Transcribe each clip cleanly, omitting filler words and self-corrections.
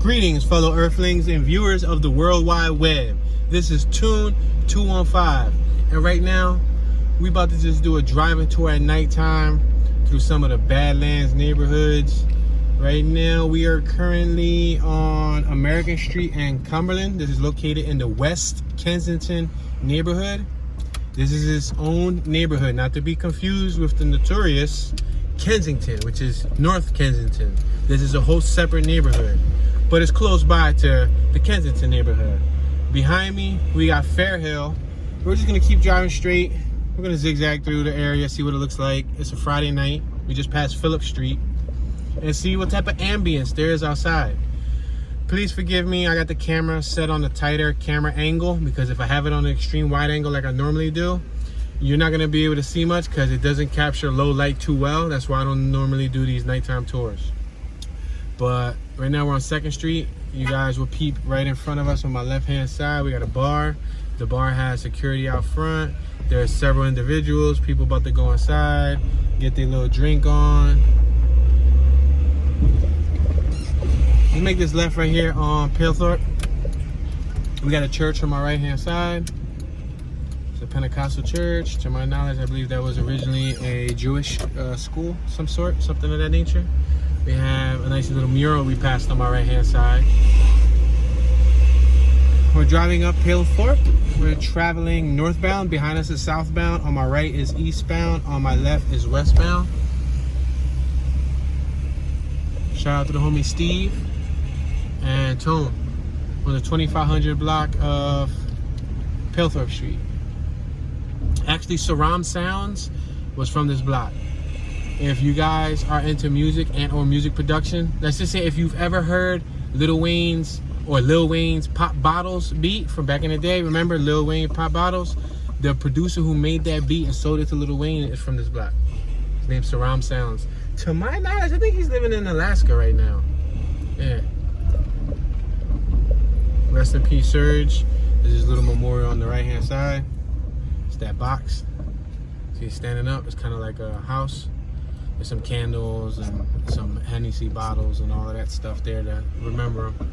Greetings, fellow Earthlings and viewers of the World Wide Web. This is Tune 215, and right now we about to just do a driving tour at nighttime through some of the Badlands neighborhoods. Right now we are currently on American Street and Cumberland. This is located in the West Kensington neighborhood. This is its own neighborhood, not to be confused with the notorious Kensington, which is North Kensington. This is a whole separate neighborhood, but it's close by to the Kensington neighborhood. Behind me, we got Fairhill. We're just gonna keep driving straight. We're gonna zigzag through the area, see what it looks like. It's a Friday night. We just passed Phillips Street and see what type of ambience there is outside. Please forgive me, I got the camera set on a tighter camera angle because if I have it on an extreme wide angle like I normally do, you're not gonna be able to see much because it doesn't capture low light too well. That's why I don't normally do these nighttime tours. But right now we're on 2nd Street. You guys will peep right in front of us on my left-hand side. We got a bar. The bar has security out front. There's several individuals, people about to go inside, get their little drink on. Let's make this left right here on Clearfield. We got a church on my right-hand side. It's a Pentecostal church. To my knowledge, I believe that was originally a Jewish school, some sort, something of that nature. We have a nice little mural we passed on my right-hand side. We're driving up Clearfield. We're traveling northbound. Behind us is southbound. On my right is eastbound. On my left is westbound. Shout out to the homie Steve and Tone on the 2500 block of Phillips Street. Actually, Surround Sounds was from this block. If you guys are into music and or music production, let's just say if you've ever heard Lil Wayne's Pop Bottles beat from back in the day, remember Lil Wayne Pop Bottles? The producer who made that beat and sold it to Lil Wayne is from this block. His name's Surround Sounds. To my knowledge, I think he's living in Alaska right now. Yeah. Rest in peace, Surge. There's this little memorial on the right-hand side. It's that box. See, he's standing up. It's kind of like a house. There's some candles and some Hennessy bottles and all of that stuff there to remember him.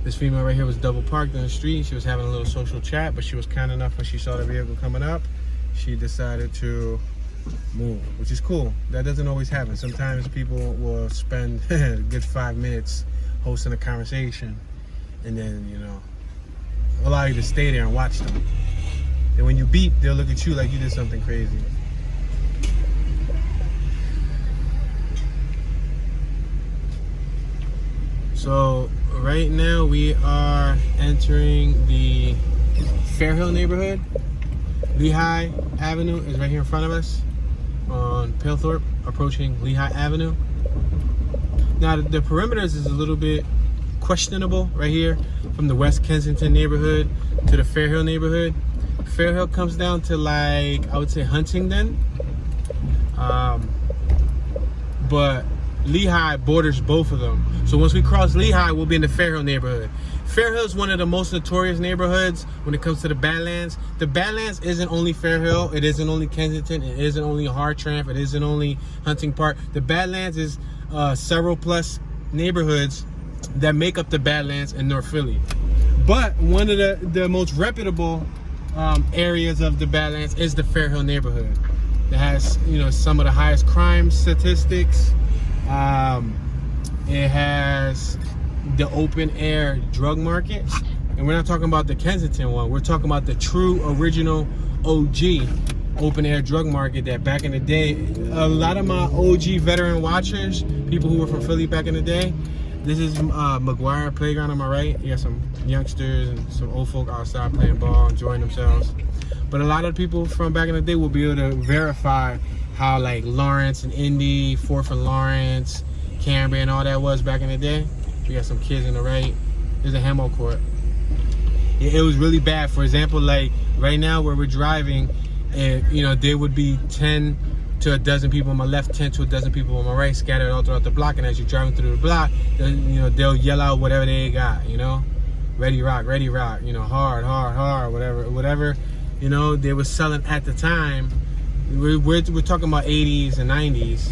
This female right here was double parked on the street. She was having a little social chat, but she was kind enough when she saw the vehicle coming up, she decided to move, which is cool. That doesn't always happen. Sometimes people will spend a good 5 minutes hosting a conversation and then, you know, allow you to stay there and watch them. And when you beep, they'll look at you like you did something crazy. So right now we are entering the Fairhill neighborhood. Lehigh Avenue is right here in front of us on Clearfield, approaching Lehigh Avenue. Now the perimeters is a little bit questionable right here from the West Kensington neighborhood to the Fairhill neighborhood. Fairhill comes down to, like, I would say Huntingdon, but Lehigh borders both of them. So once we cross Lehigh, we'll be in the Fairhill neighborhood. Fairhill is one of the most notorious neighborhoods when it comes to the Badlands. The Badlands isn't only Fairhill, it isn't only Kensington, it isn't only Hartranft, it isn't only Hunting Park. The Badlands is several plus neighborhoods that make up the Badlands in North Philly. But one of the most reputable areas of the Badlands is the Fairhill neighborhood. It has, you know, some of the highest crime statistics. It has the open air drug market, and we're not talking about the Kensington one. We're talking about the true original OG open air drug market that back in the day, a lot of my OG veteran watchers, people who were from Philly back in the day, this is McGuire Playground on my right. You got some youngsters and some old folk outside playing ball, enjoying themselves. But a lot of people from back in the day will be able to verify how, like, Lawrence and Indy, 4th and Lawrence, Cambria and all that was back in the day. We got some kids on the right. There's a Hamo court. It was really bad. For example, like right now where we're driving, you know, there would be 10 to a dozen people on my left, 10 to a dozen people on my right, scattered all throughout the block. And as you're driving through the block, you know, they'll yell out whatever they got, you know, ready rock, you know, hard, whatever, you know, they were selling at the time. We're talking about 80s and 90s,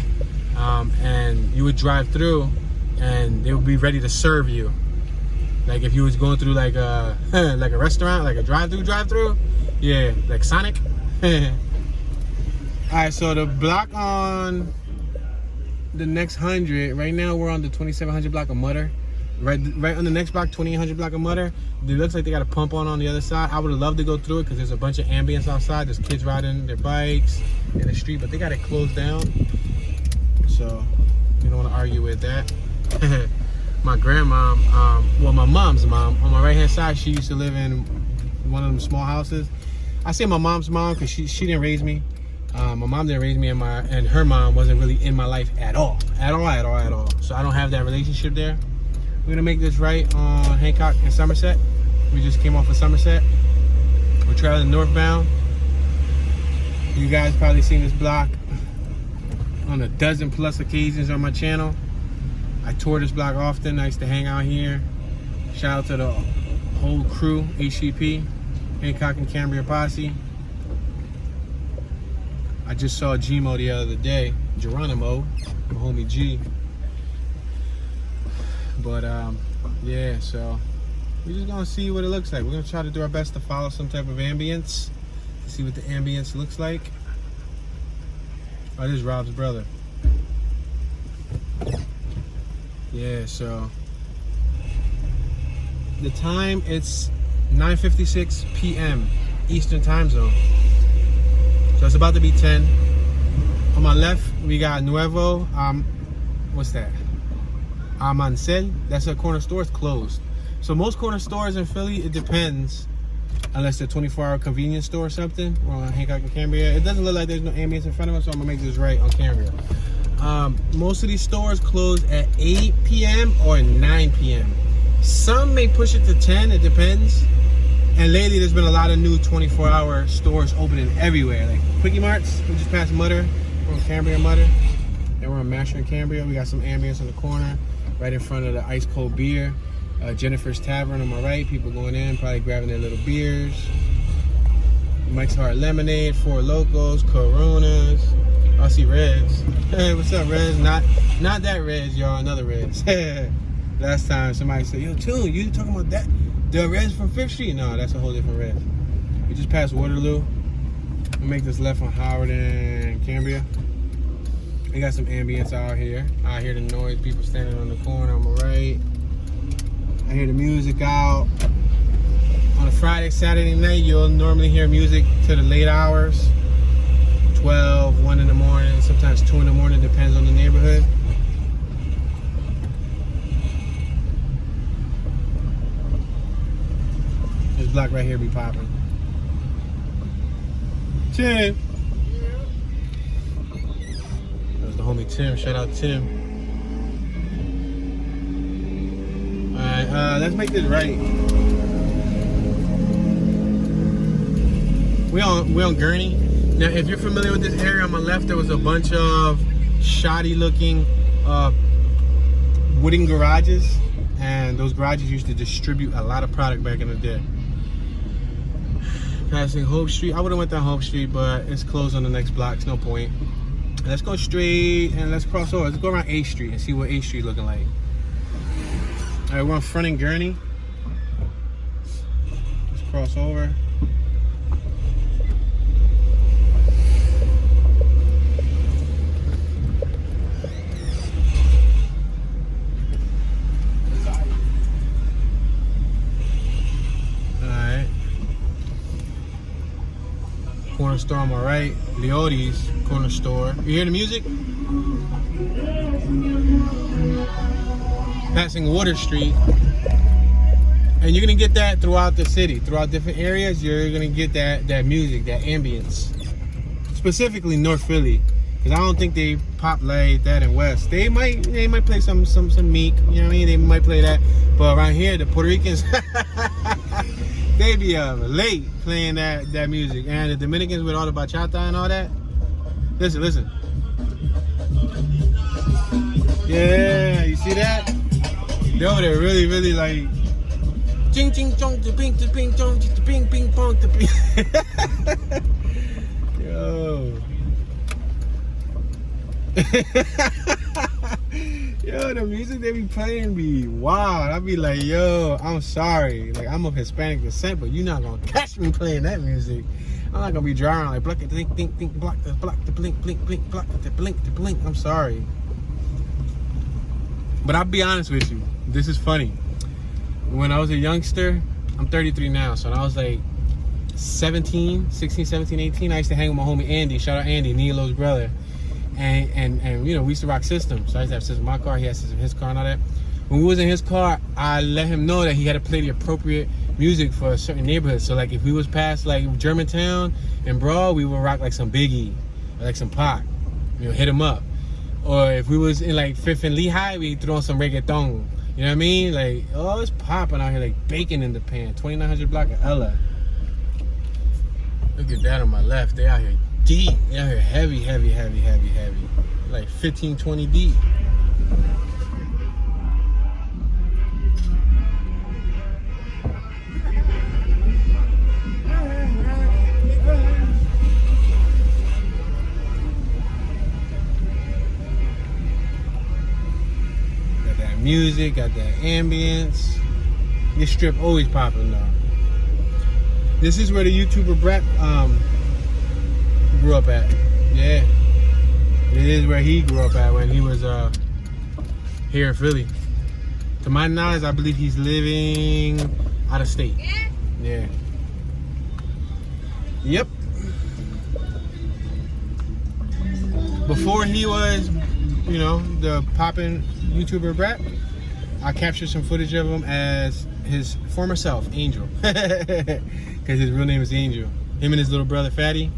and you would drive through and they would be ready to serve you. Like if you was going through like a like a restaurant, like a drive-through. Yeah, like Sonic. Alright, so the block on the next 100, right now we're on the 2700 block of Mutter. Right on the next block, 2800 block of Mutter. It looks like they got a pump on the other side. I would have loved to go through it because there's a bunch of ambience outside. There's kids riding their bikes in the street, but they got it closed down. So you don't want to argue with that. My grandmom, well, my mom's mom, on my right hand side, she used to live in one of them small houses. I say my mom's mom because she didn't raise me. My mom didn't raise me, and her mom wasn't really in my life at all. So I don't have that relationship there. We're gonna make this right on Hancock and Somerset. We just came off of Somerset. We're traveling northbound. You guys probably seen this block on a dozen plus occasions on my channel. I tour this block often. I used to hang out here. Shout out to the whole crew, HCP, Hancock and Cambria posse. I just saw Gmo the other day, Geronimo, my homie G. But yeah, so we're just gonna see what it looks like. We're gonna try to do our best to follow some type of ambience, to see what the ambience looks like. Oh, this is Rob's brother. Yeah, so the time, it's 9:56 p.m. Eastern time zone. So it's about to be 10. On my left, we got Nuevo, what's that? Amancel. That's a corner store. It's closed. So most corner stores in Philly, it depends, unless they're 24-hour convenience store or something. We're on Hancock and Cambria. It doesn't look like there's no ambience in front of us, so I'm gonna make this right on Cambria. Most of these stores close at 8 p.m. or 9 p.m. Some may push it to 10. It depends. And lately, there's been a lot of new 24-hour stores opening everywhere, like Quickie Marts. We just passed Mutter. We're on Cambria Mutter, and we're on Masher and Cambria. We got some ambience in the corner, right in front of the ice cold beer. Jennifer's Tavern on my right. People going in, probably grabbing their little beers. Mike's Hard Lemonade, Four Locos, Coronas. I see Reds. Hey, what's up, Reds? Not that Reds, y'all. Another Reds. Last time somebody said, "Yo, Tune, you talking about that? The Reds from 5th Street?" No, that's a whole different Reds. We just passed Waterloo. We'll make this left on Howard and Cambria. We got some ambience out here. I hear the noise, people standing on the corner on my right. I hear the music out. On a Friday, Saturday night, you'll normally hear music to the late hours. 12, 1 in the morning, sometimes 2 in the morning, depends on the neighborhood. This block right here be popping. Tim! That was the homie Tim, shout out Tim. Alright, let's make this right. We on Gurney. Now, if you're familiar with this area, on my left, there was a bunch of shoddy-looking wooden garages, and those garages used to distribute a lot of product back in the day. Passing Hope Street. I would have went down Hope Street, but it's closed on the next block. It's no point. Let's go straight and let's cross over. Let's go around 8th Street and see what 8th Street looking like. All right, we're on Front and Gurney. Let's cross over. Corner store on my right, Leoti's corner store. You hear the music? Passing Water Street. And you're gonna get that throughout the city, throughout different areas. You're gonna get that music, that ambience. Specifically North Philly, because I don't think they pop like that in West. They might play some Meek, you know what I mean? They might play that, but around here, the Puerto Ricans. They be late playing that music. And the Dominicans with all the bachata and all that. Listen. Yeah, you see that? They over there really like ching ching chong to ping to ping chong to ping ping pong to ping. Yo. Yo, the music they be playing be wild. I be like, yo, I'm sorry. Like, I'm of Hispanic descent, but you're not gonna catch me playing that music. I'm not gonna be driving like block the blink, blink, blink, block the blink, blink, blink, block the blink, the blink. I'm sorry. But I'll be honest with you. This is funny. When I was a youngster, I'm 33 now, so when I was like 16, 17, 18, I used to hang with my homie Andy. Shout out Andy, Nilo's brother. And you know, we used to rock systems. So I used to have systems in my car, he had systems in his car and all that. When we was in his car, I let him know that he had to play the appropriate music for a certain neighborhood. So like if we was past like Germantown and Broad, we would rock like some Biggie, or like some Pac, you know, hit him up. Or if we was in like 5th and Lehigh, we throw on some reggaeton. You know what I mean? Like, oh, it's popping out here like bacon in the pan. 2900 block of Ella. Look at that on my left. They out here deep. They out here heavy, heavy, heavy, heavy, heavy. Like 15, 20 deep. Got that music, got that ambience. This strip always popping though. This is where the YouTuber Brett grew up at. Yeah. It is where he grew up at when he was here in Philly. To my knowledge, I believe he's living out of state. Yeah. Yep. Before he was, you know, the poppin' YouTuber Brett, I captured some footage of him as his former self, Angel. Because his real name is Angel. Him and his little brother, Fatty.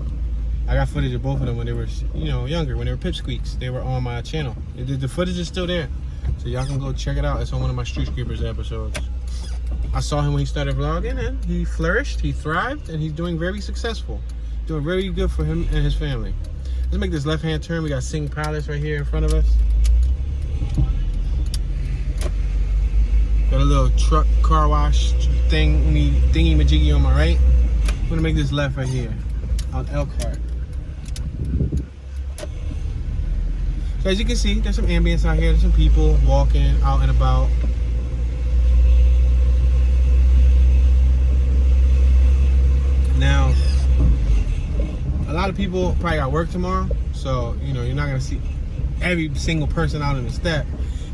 I got footage of both of them when they were, you know, younger, when they were pipsqueaks. They were on my channel. The footage is still there. So y'all can go check it out. It's on one of my Street Creepers episodes. I saw him when he started vlogging, and he flourished, he thrived, and he's doing very successful. Doing very good for him and his family. Let's make this left-hand turn. We got Sing Palace right here in front of us. Got a little truck car wash thingy-majiggy on my right. I'm gonna make this left right here on Elkhart. So as you can see, there's some ambience out here. There's some people walking out and about. Now, a lot of people probably got work tomorrow, so you know you're not gonna see every single person out in the step.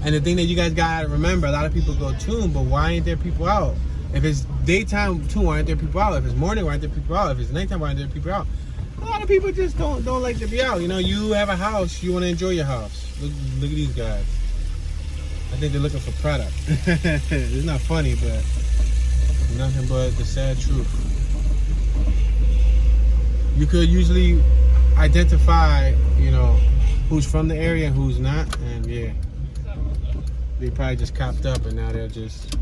And the thing that you guys gotta remember, a lot of people go tune, but why ain't there people out? If it's daytime, too, why aren't there people out? If it's morning, why aren't there people out? If it's nighttime, why aren't there people out? A lot of people just don't like to be out. You know, you have a house, you want to enjoy your house. Look at these guys. I think they're looking for product. It's not funny, but nothing but the sad truth. You could usually identify, you know, who's from the area and who's not, and yeah. They probably just copped up and now they're just,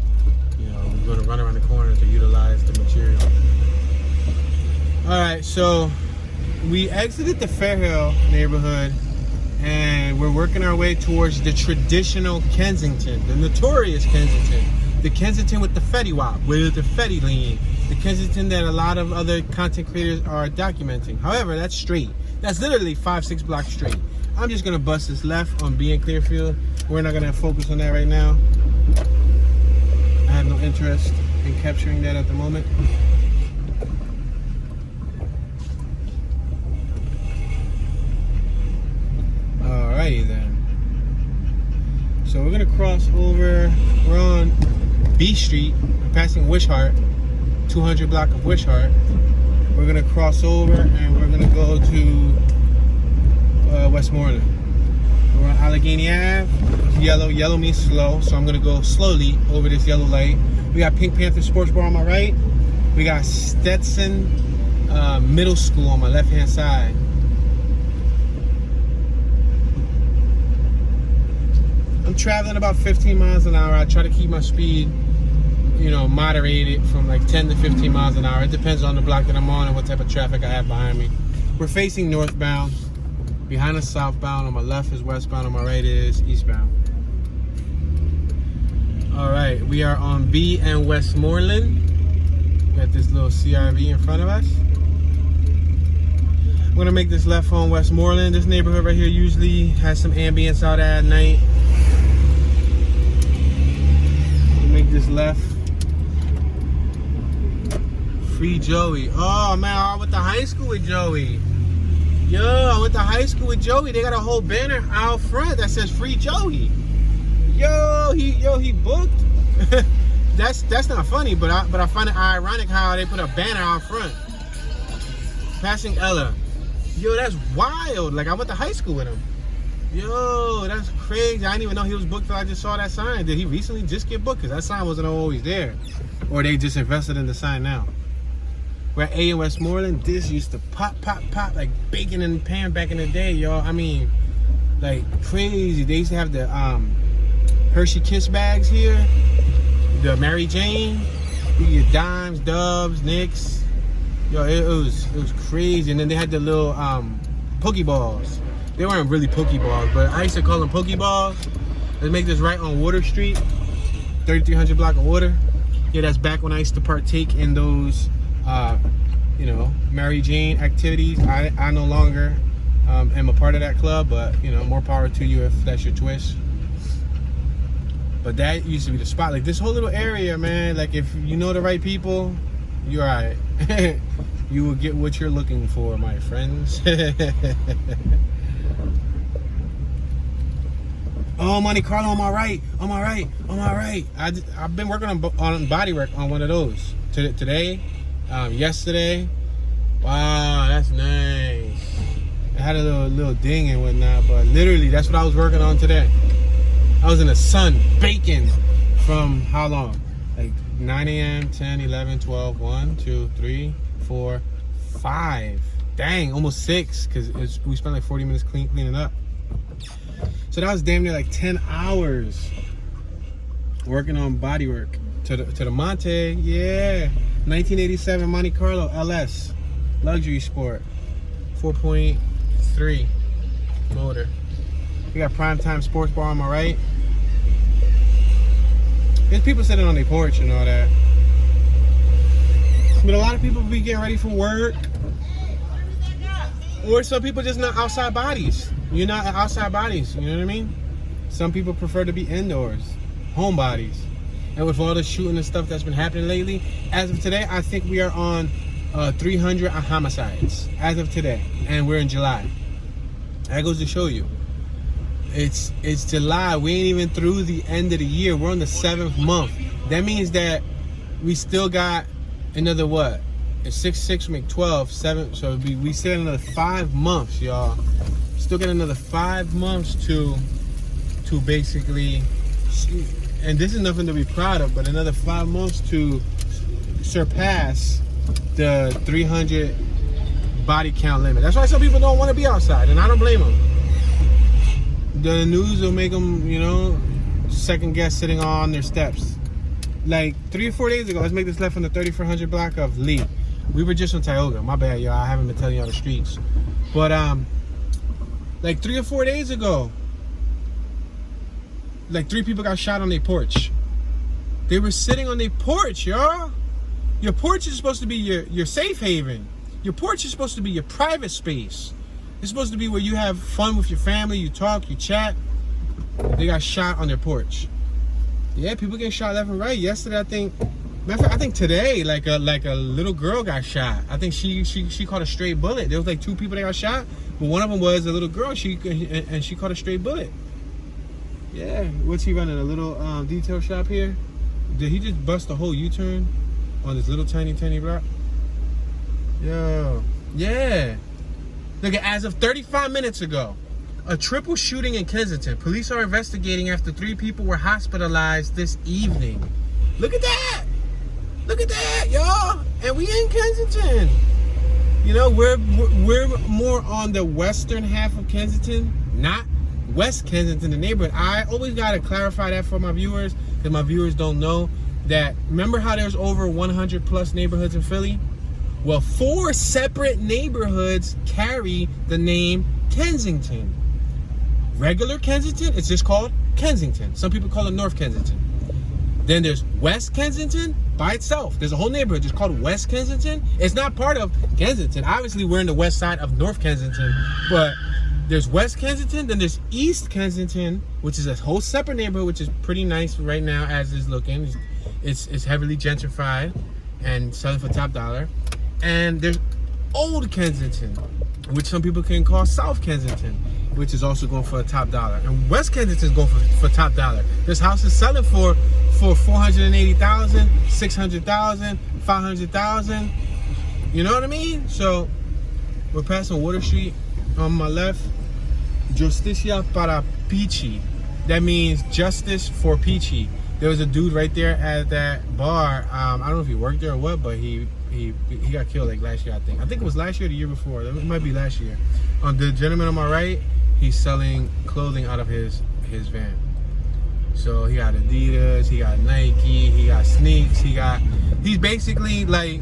you know, going to run around the corner to utilize the material. Alright, so we exited the Fairhill neighborhood and we're working our way towards the traditional Kensington, the notorious Kensington. The Kensington with the Fetty Wap, with the Fetty lean. The Kensington that a lot of other content creators are documenting. However, that's straight. That's literally 5-6 blocks straight. I'm just going to bust this left on B and Clearfield. We're not going to focus on that right now. I have no interest in capturing that at the moment. Alrighty then. So we're going to cross over. We're on B Street. We're passing Wishart. 200 block of Wishart. We're going to cross over and we're going to go to Westmoreland. We're on Allegheny Ave. Yellow. Yellow means slow, so I'm gonna go slowly over this yellow light. We got Pink Panther Sports Bar on my right. We got Stetson Middle School on my left-hand side. I'm traveling about 15 miles an hour. I try to keep my speed, you know, moderated from like 10 to 15 miles an hour. It depends on the block that I'm on and what type of traffic I have behind me. We're facing northbound. Behind us southbound, on my left is westbound, on my right is eastbound. Alright, we are on B and Westmoreland. We got this little CRV in front of us. I'm gonna make this left on Westmoreland. This neighborhood right here usually has some ambience out at night. left. Free Joey. Oh man, I went to high school with Joey. Yo, I went to high school with Joey. They got a whole banner out front that says Free Joey. Yo, he booked. That's not funny, but I find it ironic how they put a banner out front. Passing Ella. Yo, that's wild. Like, I went to high school with him. Yo, that's crazy. I didn't even know he was booked till I just saw that sign. Did he recently just get booked? Because that sign wasn't always there. Or they just invested in the sign now. We're at A in Westmoreland. This used to pop like bacon in the pan back in the day, y'all. I mean, like crazy. They used to have the Hershey Kiss bags here. The Mary Jane. You could get dimes, dubs, nicks. Yo, it was crazy. And then they had the little Pokeballs. They weren't really Pokeballs, but I used to call them Pokeballs. Let's make this right on Water Street. 3300 block of Water. Yeah, that's back when I used to partake in those you know, Mary Jane activities. I no longer am a part of that club, but you know, more power to you if that's your twist. But that used to be the spot. Like this whole little area, man, like if you know the right people, you're alright. You will get what you're looking for, my friends. Oh, Monte Carlo, on my right. I've been working on bodywork on one of those today, yesterday. Wow, that's nice. It had a little ding and whatnot, but literally that's what I was working on today. I was in the sun baking from how long? Like 9 a.m., 10, 11, 12, 1, 2, 3, 4, 5. Dang, almost 6, because we spent like 40 minutes cleaning up. So that was damn near like 10 hours working on bodywork to the Monte. Yeah, 1987 Monte Carlo LS luxury sport, 4.3 motor. We got Primetime Sports Bar on my right. There's people sitting on their porch and all that. But a lot of people be getting ready for work. Or some people just not outside bodies. You're not outside bodies, you know what I mean? Some people prefer to be indoors, homebodies. And with all the shooting and stuff that's been happening lately, as of today, I think we are on 300 homicides as of today, and we're in July. That goes to show you. It's July. We ain't even through the end of the year. We're on the 7th month. That means that we still got another what? It's 6 make 12, 7. So we still got another 5 months, y'all. Still got another 5 months to basically, and this is nothing to be proud of, but another 5 months to surpass the 300 body count limit. That's why some people don't want to be outside, and I don't blame them. The news will make them, you know, second guess sitting on their steps. Like 3 or 4 days ago, let's make this left on the 3400 block of Lee. We were just on Tioga. My bad, y'all. I haven't been telling y'all the streets. But like 3 or 4 days ago, like 3 people got shot on their porch. They were sitting on their porch, y'all. Your porch is supposed to be your safe haven. Your porch is supposed to be your private space. It's supposed to be where you have fun with your family, you talk, you chat. They got shot on their porch. Yeah, people getting shot left and right. Yesterday, I think today, like a little girl got shot. I think she caught a stray bullet. There was like 2 people that got shot, but one of them was a little girl. She caught a stray bullet. Yeah, what's he running? A little detail shop here? Did he just bust a whole U-turn on this little tiny block? Yo, yeah. Look, as of 35 minutes ago, a triple shooting in Kensington. Police are investigating after 3 people were hospitalized this evening. Look at that! Look at that, y'all! And we in Kensington. You know, we're more on the western half of Kensington, not West Kensington, the neighborhood. I always gotta clarify that for my viewers, because my viewers don't know that. Remember how there's over 100 plus neighborhoods in Philly? Well, 4 separate neighborhoods carry the name Kensington. Regular Kensington, it's just called Kensington. Some people call it North Kensington. Then there's West Kensington by itself. There's a whole neighborhood just called West Kensington. It's not part of Kensington. Obviously, we're in the west side of North Kensington, but there's West Kensington, then there's East Kensington, which is a whole separate neighborhood, which is pretty nice right now as is looking. It's heavily gentrified and selling for top dollar. And there's Old Kensington, which some people can call South Kensington, which is also going for a top dollar. And West Kensington is going for top dollar. This house is selling for 480,000, 600,000, 500,000. You know what I mean? So we're passing Water Street on my left. Justicia para Peachy. That means justice for Peachy. There was a dude right there at that bar. I don't know if he worked there or what, but he got killed like last year, I think. I think it was last year or the year before. It might be last year. The gentleman on my right, he's selling clothing out of his van. So he got Adidas, he got Nike, he got sneaks, he's basically like,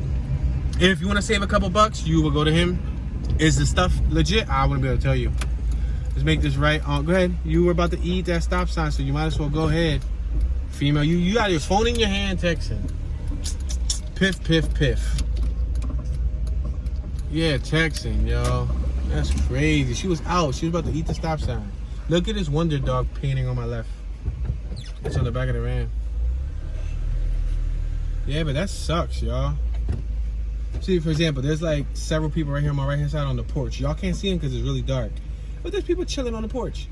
if you want to save a couple bucks, you will go to him. Is the stuff legit? I wouldn't be able to tell you. Let's make this right. Go ahead. You were about to eat that stop sign, so you might as well go ahead. Female, you got your phone in your hand texting. Piff, piff, piff. Yeah, texting, yo. That's crazy. She was out. She was about to eat the stop sign. Look at this Wonder Dog painting on my left. It's on the back of the van. Yeah, but that sucks, y'all. See, for example, there's like several people right here on my right hand side on the porch. Y'all can't see them because it's really dark. But there's people chilling on the porch.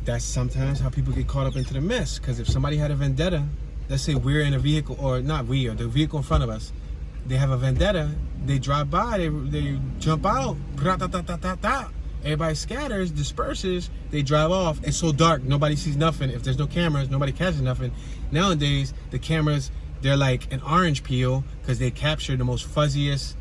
That's sometimes how people get caught up into the mess. Because if somebody had a vendetta, let's say we're in a vehicle, or not we, or the vehicle in front of us, they have a vendetta, they drive by, they jump out, everybody scatters, disperses, they drive off. It's so dark, nobody sees nothing. If there's no cameras, nobody catches nothing. Nowadays, the cameras, they're like an orange peel because they capture the most fuzziest,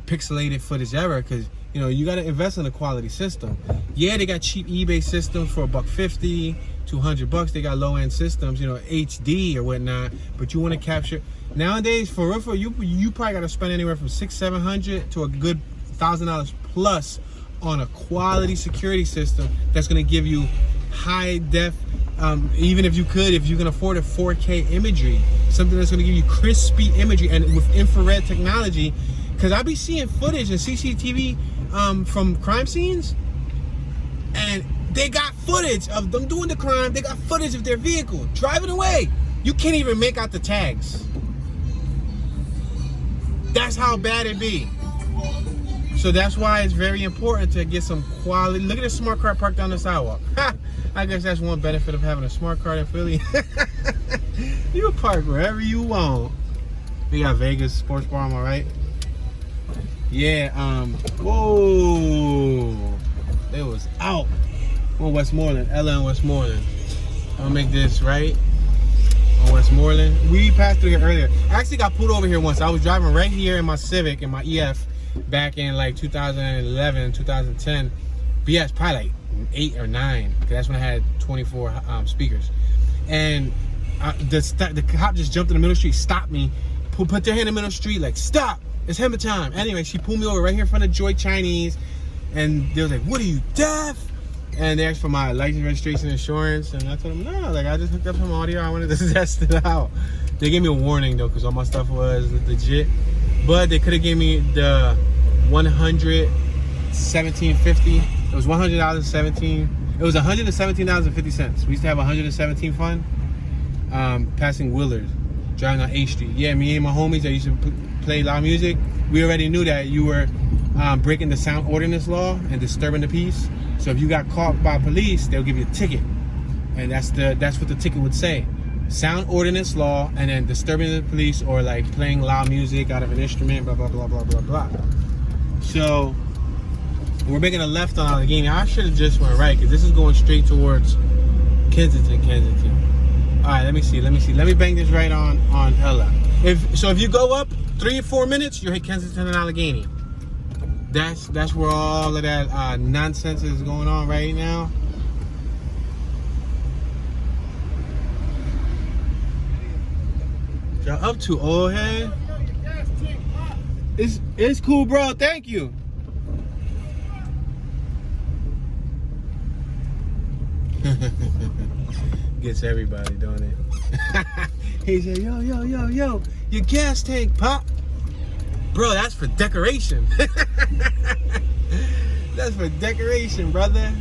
pixelated footage ever. Because you know, you got to invest in a quality system. Yeah, they got cheap eBay systems for $150, $200. They got low-end systems, you know, HD or whatnot. But you want to capture nowadays for real, you probably got to spend anywhere from $600-700 to a good $1,000 plus on a quality security system that's going to give you high def. Even if you can afford a 4K imagery, something that's going to give you crispy imagery and with infrared technology. Because I be seeing footage and CCTV from crime scenes, and they got footage of them doing the crime. They got footage of their vehicle driving away. You can't even make out the tags. That's how bad it be. So that's why it's very important to get some quality. Look at this smart car parked on the sidewalk. I guess that's one benefit of having a smart car in Philly. You park wherever you want. We got Vegas Sports Bar on my right. Yeah, whoa. It was out. On Westmoreland, Ella and Westmoreland. I'm gonna make this right on Westmoreland. We passed through here earlier. I actually got pulled over here once. I was driving right here in my Civic, in my EF, back in like 2011, 2010. But yeah, it's probably like 8 or 9, because that's when I had 24 speakers. And the cop just jumped in the middle of the street, stopped me, put their hand in the middle of the street, like, stop, it's hammer time. Anyway, she pulled me over right here in front of Joy Chinese, and they was like, what are you, deaf? And they asked for my license, registration, insurance, and I told them, no, like, I just hooked up some audio, I wanted to test it out. They gave me a warning, though, because all my stuff was legit, but they could have gave me the $117.50. It was $100.17. It was $117.50. We used to have 117 fun. Passing Willard, driving on 8th Street. Yeah, me and my homies that used to play loud music, we already knew that you were breaking the sound ordinance law and disturbing the peace. So if you got caught by police, they'll give you a ticket, and that's what the ticket would say: sound ordinance law, and then disturbing the police, or like playing loud music out of an instrument, blah blah blah blah blah blah. So we're making a left on Allegheny. I should have just went right, because this is going straight towards Kensington. All right, let me see. Let me bang this right on Ella. If you go up 3 or 4 minutes, you'll hit Kensington and Allegheny. That's where all of that nonsense is going on right now. Y'all up to, old head? It's cool, bro. Thank you. Gets everybody, don't it? He said, yo, your gas tank pop. Bro, that's for decoration. That's for decoration, brother.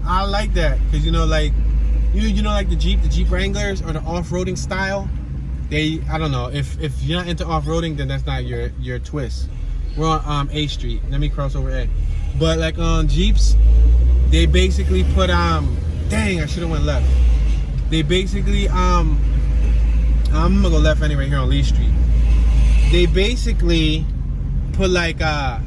I like that, because, you know, like, you know, like the Jeep Wranglers or the off-roading style. I don't know, if you're not into off-roading, then that's not your twist. We're on A Street. Let me cross over A. But like on Jeeps, they basically put dang, I should have went left. They basically I'm gonna go left anyway here on Lee Street. They basically put like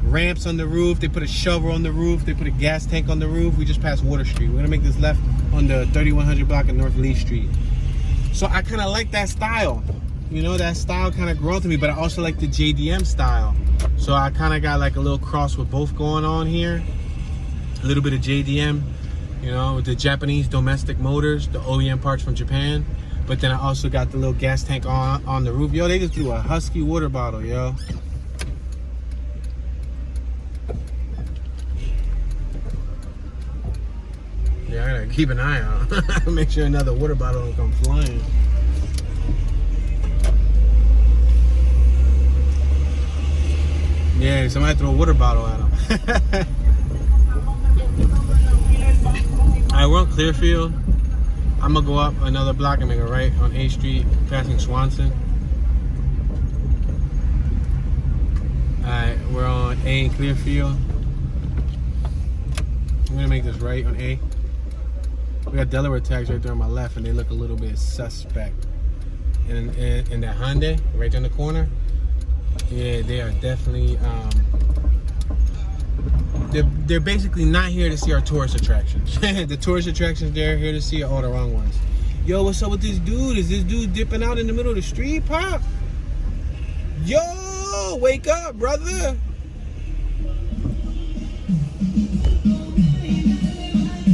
ramps on the roof. They put a shovel on the roof. They put a gas tank on the roof. We just passed Water Street. We're gonna make this left on the 3100 block of North Lee Street. So I kind of like that style. You know, that style kind of grew to me, but I also like the JDM style. So I kind of got like a little cross with both going on here. A little bit of JDM, you know, with the Japanese domestic motors, the OEM parts from Japan. But then I also got the little gas tank on the roof. Yo, they just threw a Husky water bottle, yo. Yeah, I gotta keep an eye out. Make sure another water bottle don't come flying. Yeah, somebody throw a water bottle at him. Alright, we're on Clearfield. I'm gonna go up another block and make a right on A Street, passing Swanson. Alright, we're on A in Clearfield. I'm gonna make this right on A. We got Delaware tags right there on my left, and they look a little bit suspect. And that Hyundai right there in the corner, yeah, they are definitely they're basically not here to see our tourist attractions. The tourist attractions they're here to see are all the wrong ones. Yo, what's up with this dude? Is this dude dipping out in the middle of the street, Pop? Yo, wake up, brother.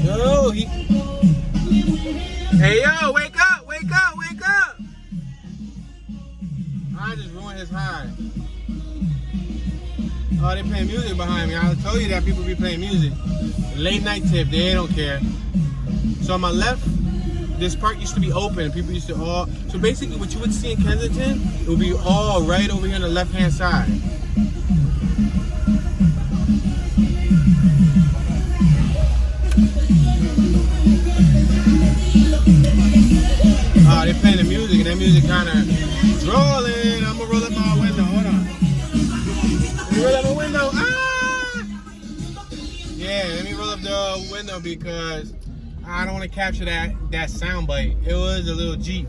Yo, hey, yo, wake up, wake up, wake up. I just ruined his high. Oh, they playing music behind me. I told you that people be playing music. Late night tip, they don't care. So on my left, this park used to be open. People used to all, so basically what you would see in Kensington, it would be all right over here on the left-hand side. Oh, they're playing the music, and that music kind of drawing. I'm gonna roll up my window. Hold on. Let me roll up my window. Ah! Yeah, let me roll up the window because I don't want to capture that sound bite. It was a little Jeep.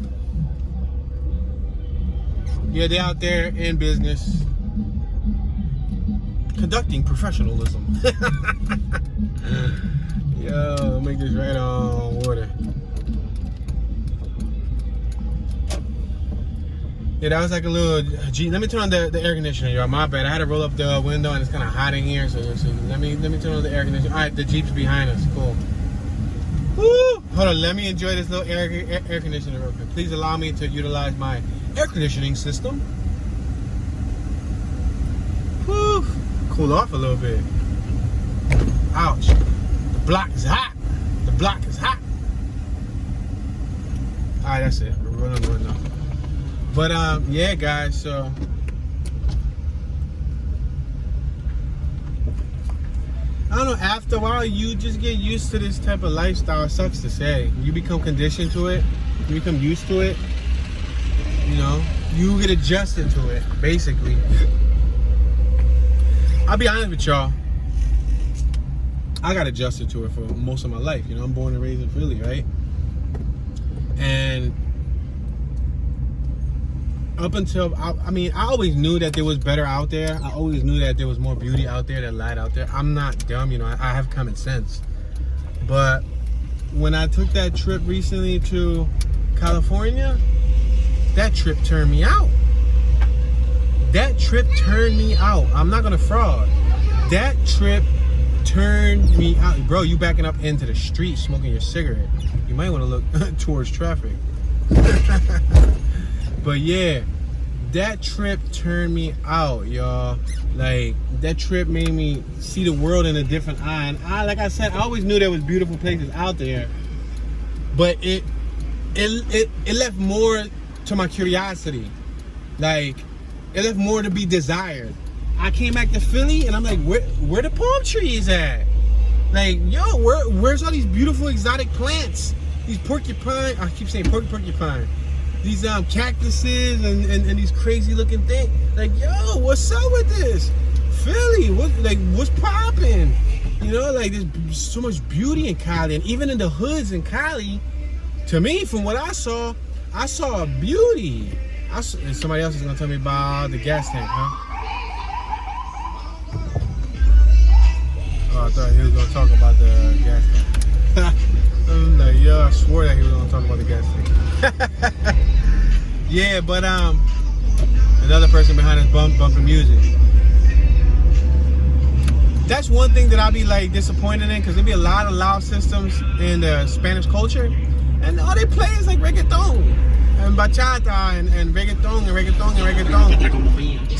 Yeah, they're out there in business, conducting professionalism. Yo, make this right on water. Yeah, that was like a little Jeep. Let me turn on the air conditioner, y'all. My bad. I had to roll up the window and it's kind of hot in here, so let me turn on the air conditioner. All right, the Jeep's behind us. Cool. Woo! Hold on, let me enjoy this little air conditioner real quick. Please allow me to utilize my air conditioning system. Woo! Cool off a little bit. Ouch. The block is hot. The block is hot. All right, that's it. We're running the window. But yeah, guys, so I don't know, after a while you just get used to this type of lifestyle. It sucks to say. You become conditioned to it, you become used to it, you know, you get adjusted to it, basically. I'll be honest with y'all, I got adjusted to it for most of my life. You know, I'm born and raised in Philly, right? And up until, I mean, I always knew that there was better out there. I always knew that there was more beauty out there, that light out there. I'm not dumb, you know, I have common sense. But when I took that trip recently to California, that trip turned me out. That trip turned me out. I'm not gonna fraud. That trip turned me out. Bro, you backing up into the street smoking your cigarette. You might want to look towards traffic. But yeah, that trip turned me out, y'all. Like, that trip made me see the world in a different eye. And like I said, I always knew there was beautiful places out there, but it left more to my curiosity. Like, it left more to be desired. I came back to Philly and I'm like, where the palm trees at? Like, yo, where's all these beautiful exotic plants? these porcupine. I keep saying porcupine. These cactuses and these crazy looking things. Like, yo, what's up with this? Philly, what's popping? You know, like there's so much beauty in Cali, and even in the hoods in Cali. To me, from what I saw a beauty. And somebody else is gonna tell me about the gas tank, huh? Oh, I thought he was gonna talk about the gas tank. I'm like, yo, I swore that he was gonna talk about the gas tank. Yeah, but another person behind us bumping music. That's one thing that I'll be like disappointed in, because there'll be a lot of loud systems in the Spanish culture, and all they play is like reggaeton and bachata and reggaeton.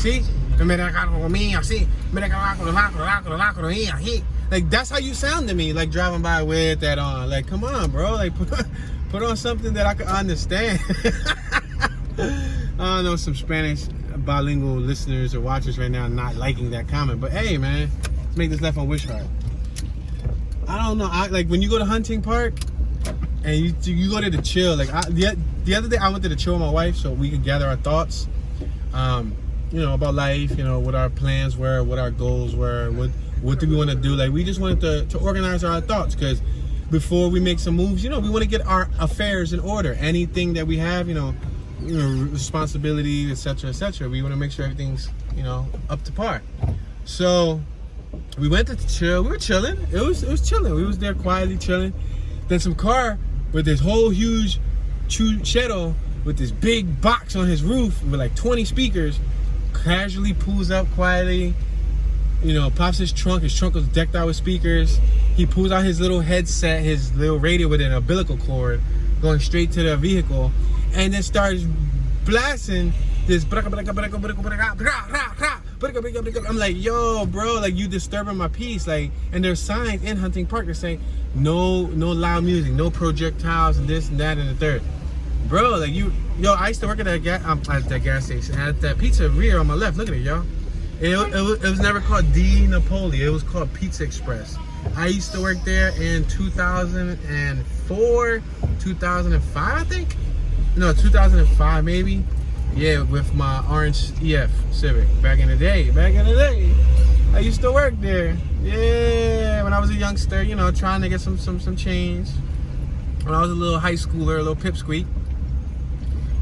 See? Like, that's how you sound to me, like driving by with that on. Like, come on, bro. Like, put on something that I can understand. I know some Spanish bilingual listeners or watchers right now not liking that comment, but hey, man, let's make this left on Wish Heart. I don't know. Like when you go to Hunting Park and you go there to chill. Like the other day, I went there to chill with my wife so we could gather our thoughts, you know, about life. You know, what our plans were, what our goals were, what do we want to do. Like, we just wanted to organize our thoughts, because before we make some moves, you know, we want to get our affairs in order. Anything that we have, you know, responsibilities, etc. We want to make sure everything's, you know, up to par. So we went to chill. We were chilling. It was chilling. We was there quietly chilling. Then some car with this whole huge Cheto with this big box on his roof with like 20 speakers casually pulls up quietly. You know, pops his trunk. His trunk was decked out with speakers. He pulls out his little headset, his little radio with an umbilical cord going straight to the vehicle, and then starts blasting this. I'm like, yo, bro, like, you disturbing my peace. Like, and there's signs in Hunting Park that say no loud music, no projectiles, and this and that and the third. Bro, like, I used to work at that gas station, at that pizzeria on my left. Look at it, y'all. It was never called D Napoli. It was called Pizza Express. I used to work there in 2004, 2005, I think. No, 2005 maybe. Yeah, with my orange EF Civic back in the day. I used to work there. Yeah, when I was a youngster, you know, trying to get some change. When I was a little high schooler, a little pipsqueak.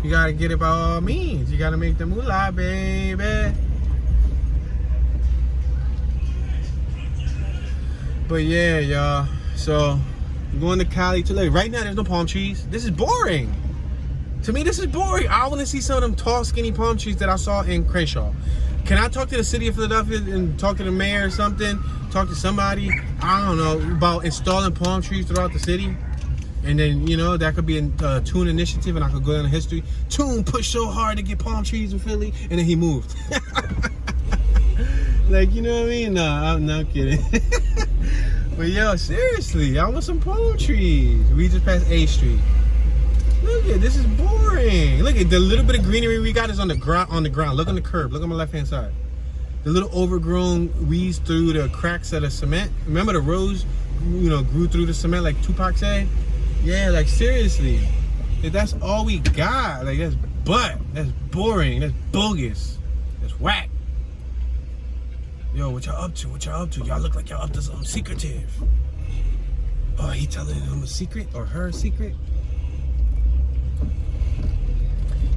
You gotta get it by all means. You gotta make the moolah, baby. But yeah, y'all. So I'm going to Cali today. Right now, there's no palm trees. This is boring. To me, this is boring. I want to see some of them tall, skinny palm trees that I saw in Crenshaw. Can I talk to the city of Philadelphia and talk to the mayor or something? Talk to somebody, I don't know, about installing palm trees throughout the city? And then, you know, that could be a Toon initiative, and I could go down in history. Toon pushed so hard to get palm trees in Philly, and then he moved. Like, you know what I mean? No, I'm not kidding. But yo, seriously, I want some palm trees. We just passed A Street. Look at this, is boring. Look at the little bit of greenery we got is on the ground. Look on the curb. Look on my left-hand side. The little overgrown weeds through the cracks of the cement. Remember the rows, you know, grew through the cement like Tupac said? Yeah, like, seriously. If that's all we got, like, that's boring. That's bogus. That's whack. Yo, what y'all up to? Y'all look like y'all up to something secretive. Oh, he telling him a secret or her a secret?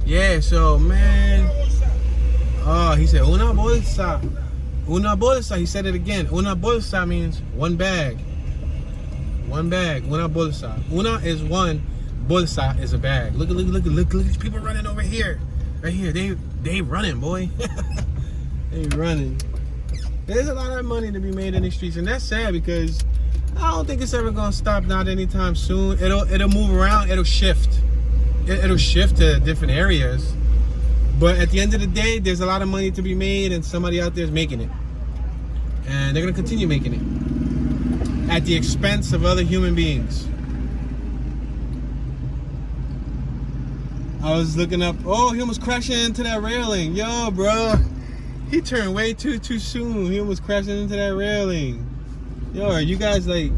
Yeah, so, man. Oh, he said, una bolsa. Una bolsa. He said it again. Una bolsa means one bag. One bag. Una bolsa. Una is one. Bolsa is a bag. Look at these people running over here. Right here. They running, boy. They running. There's a lot of money to be made in these streets, and that's sad because I don't think it's ever gonna stop not anytime soon. It'll move around. It'll shift. It'll shift to different areas. But at the end of the day, there's a lot of money to be made, and somebody out there is making it, and they're gonna continue making it at the expense of other human beings. I was looking up. Oh, he almost crashed into that railing. Yo, bro. He turned way too soon. He almost crashed into that railing. Yo, are you guys like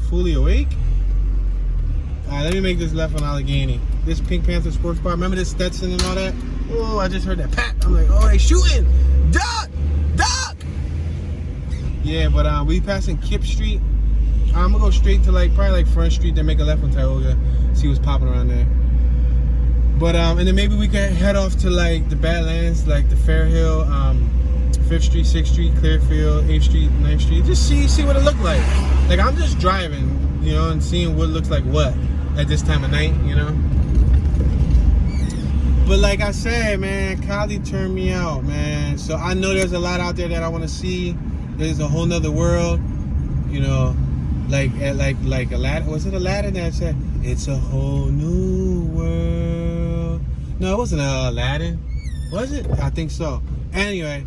fully awake? Let me make this left on Allegheny. This Pink Panther sports bar. Remember this Stetson and all that? Oh, I just heard that pat. I'm like, oh, they shooting. Duck! Duck! Yeah, but we passing Kip Street. I'm gonna go straight to probably like Front Street, then make a left on Tioga. See what's popping around there. But and then maybe we can head off to like the Badlands, like the Fairhill, 5th Street, 6th Street, Clearfield, 8th Street, 9th Street. Just see what it looked like. Like I'm just driving, you know, and seeing what looks like what at this time of night, you know. But like I said, man, Cali turned me out, man. So I know there's a lot out there that I want to see. There's a whole nother world, you know, like Aladdin. Was it Aladdin that said it's a whole new world? No, it wasn't Aladdin, was it? I think so. Anyway,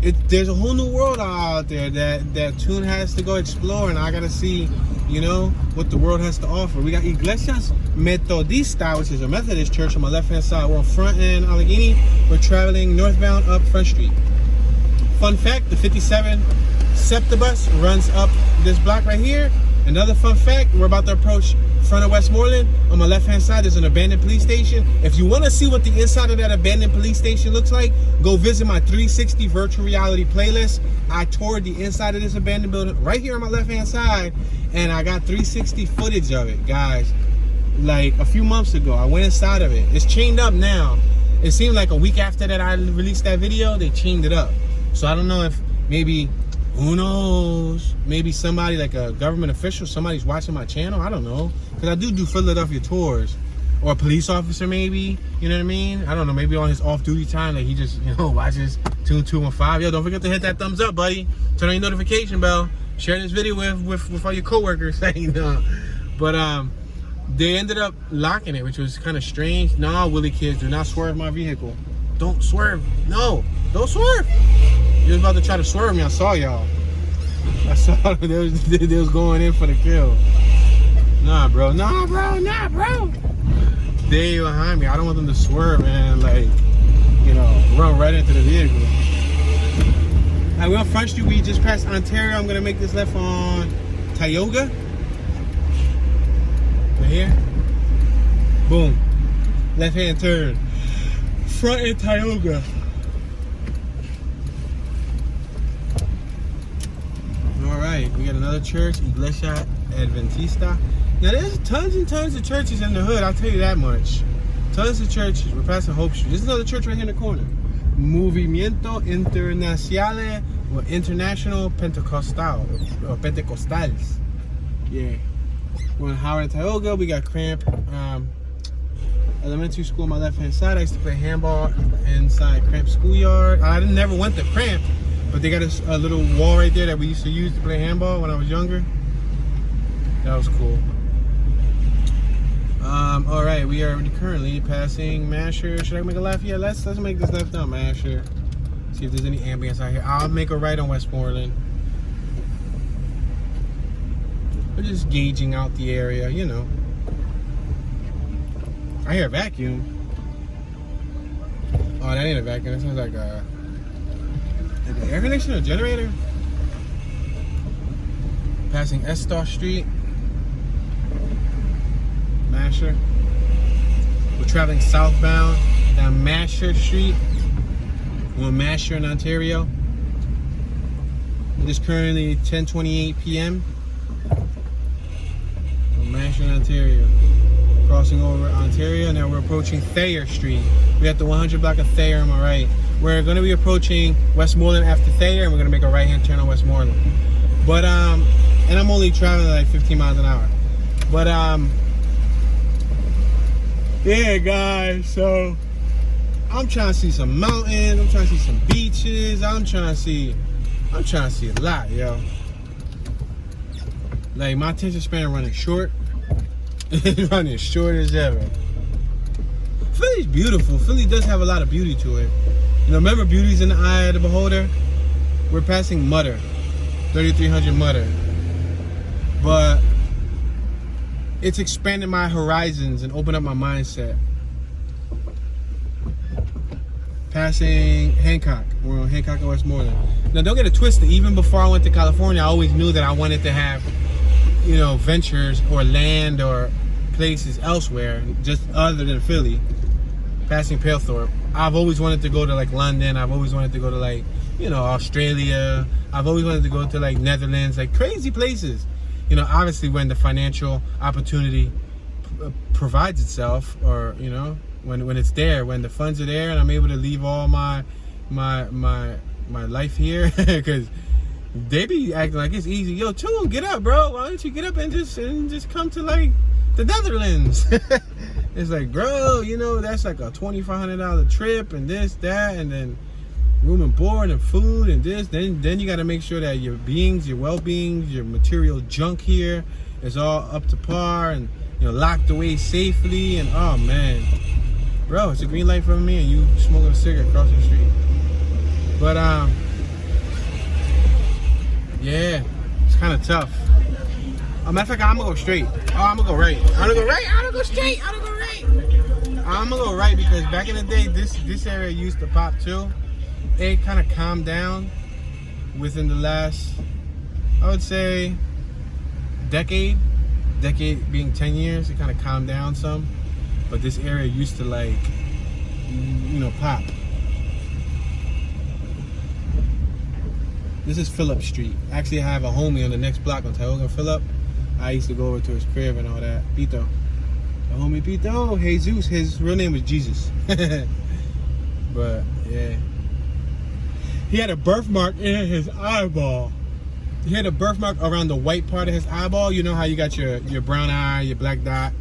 there's a whole new world out there that Tune has to go explore, and I gotta see, you know, what the world has to offer. We got Iglesias Metodista, which is a Methodist church on my left-hand side. We're on Front and Allegheny. We're traveling northbound up Front Street. Fun fact, the 57 Septibus runs up this block right here. Another fun fact, we're about to approach front of Westmoreland. On my left-hand side, there's an abandoned police station. If you want to see what the inside of that abandoned police station looks like, go visit my 360 virtual reality playlist. I toured the inside of this abandoned building right here on my left-hand side, and I got 360 footage of it, guys. Like a few months ago, I went inside of it. It's chained up now. It seemed like a week after that I released that video, they chained it up. So I don't know if maybe, who knows, maybe somebody like a government official, somebody's watching my channel. I don't know, because I do Philadelphia tours, or a police officer maybe, you know what I mean? I don't know, maybe on his off-duty time, like he just, you know, watches Tune 215. Yo, don't forget to hit that thumbs up, buddy. Turn on your notification bell. Share this video with all your coworkers. You know. But they ended up locking it, which was kind of strange. Nah, Willie kids, do not swerve my vehicle. Don't swerve. No, don't swerve. You was about to try to swerve me. I saw y'all. I saw they was going in for the kill. Nah, bro. Nah, bro. Nah, bro. They behind me. I don't want them to swerve, man. Like, you know, run right into the vehicle. All right, we're on Front Street. We just passed Ontario. I'm gonna make this left on Tioga. Right here. Boom. Left hand turn. Front and Tioga. Alright, we got another church, Iglesia Adventista. Now there's tons and tons of churches in the hood, I'll tell you that much. Tons of churches. We're passing Hope Street. There's another church right here in the corner. Movimiento Internacional, or International Pentecostal, or Pentecostals. Yeah. We're on Howard and Tioga. We got Cramp Elementary School on my left-hand side. I used to play handball inside Cramp Schoolyard. I never went to Cramp, but they got a little wall right there that we used to use to play handball when I was younger. That was cool. All right, we are currently passing Masher. Should I make a left? Yeah, let's make this left down Masher. See if there's any ambience out here. I'll make a right on Westmoreland. We're just gauging out the area, you know. I hear a vacuum. Oh, that ain't a vacuum. That sounds like an air conditioner, generator. Passing Estar Street. Masher. We're traveling southbound down Masher Street. We're on Masher in Ontario. It is currently 10:28 p.m. We're Masher in Ontario. Crossing over Ontario, now we're approaching Thayer Street. We got the 100 block of Thayer on my right. We're going to be approaching Westmoreland after Thayer, and we're going to make a right-hand turn on Westmoreland. But and I'm only traveling like 15 miles an hour. But yeah, guys. So I'm trying to see some mountains. I'm trying to see some beaches. I'm trying to see a lot, yo. Like my attention span running short. It's running short as ever. Philly's beautiful. Philly does have a lot of beauty to it. You know, remember beauty's in the eye of the beholder? We're passing Mutter, 3300 Mutter. But it's expanded my horizons and opened up my mindset. Passing Hancock. We're on Hancock and Westmoreland. Now don't get it twisted. Even before I went to California, I always knew that I wanted to have, you know, ventures or land or places elsewhere, just other than Philly, passing Palethorpe. I've always wanted to go to like London. I've always wanted to go to like, you know, Australia. I've always wanted to go to like Netherlands, like crazy places. You know, obviously when the financial opportunity provides itself, or, you know, when it's there, when the funds are there and I'm able to leave all my life here, because they be acting like it's easy. Yo, Toon, get up, bro. Why don't you get up and just come to like the Netherlands? It's like, bro, you know, that's like a $2,500 trip and this, that, and then room and board and food and this. Then you got to make sure that your well-being, your material junk here is all up to par and, you know, locked away safely. And oh man, bro, it's a green light for me, and you smoking a cigarette across the street. But yeah, it's kind of tough. Matter of fact, I'm gonna go straight. Oh, I'm gonna go right. I'm gonna go right. I'm gonna go straight. I'm gonna go right. I'm gonna go right because back in the day, this area used to pop too. It kind of calmed down within the last, I would say, decade being 10 years. It kind of calmed down some, but this area used to, like, you know, pop. This is Phillips Street. Actually, I have a homie on the next block on Tioga Phillip. I used to go over to his crib and all that. Pito. The homie Pito, Jesus. His real name was Jesus. But, yeah. He had a birthmark in his eyeball. He had a birthmark around the white part of his eyeball. You know how you got your brown eye, your black dot,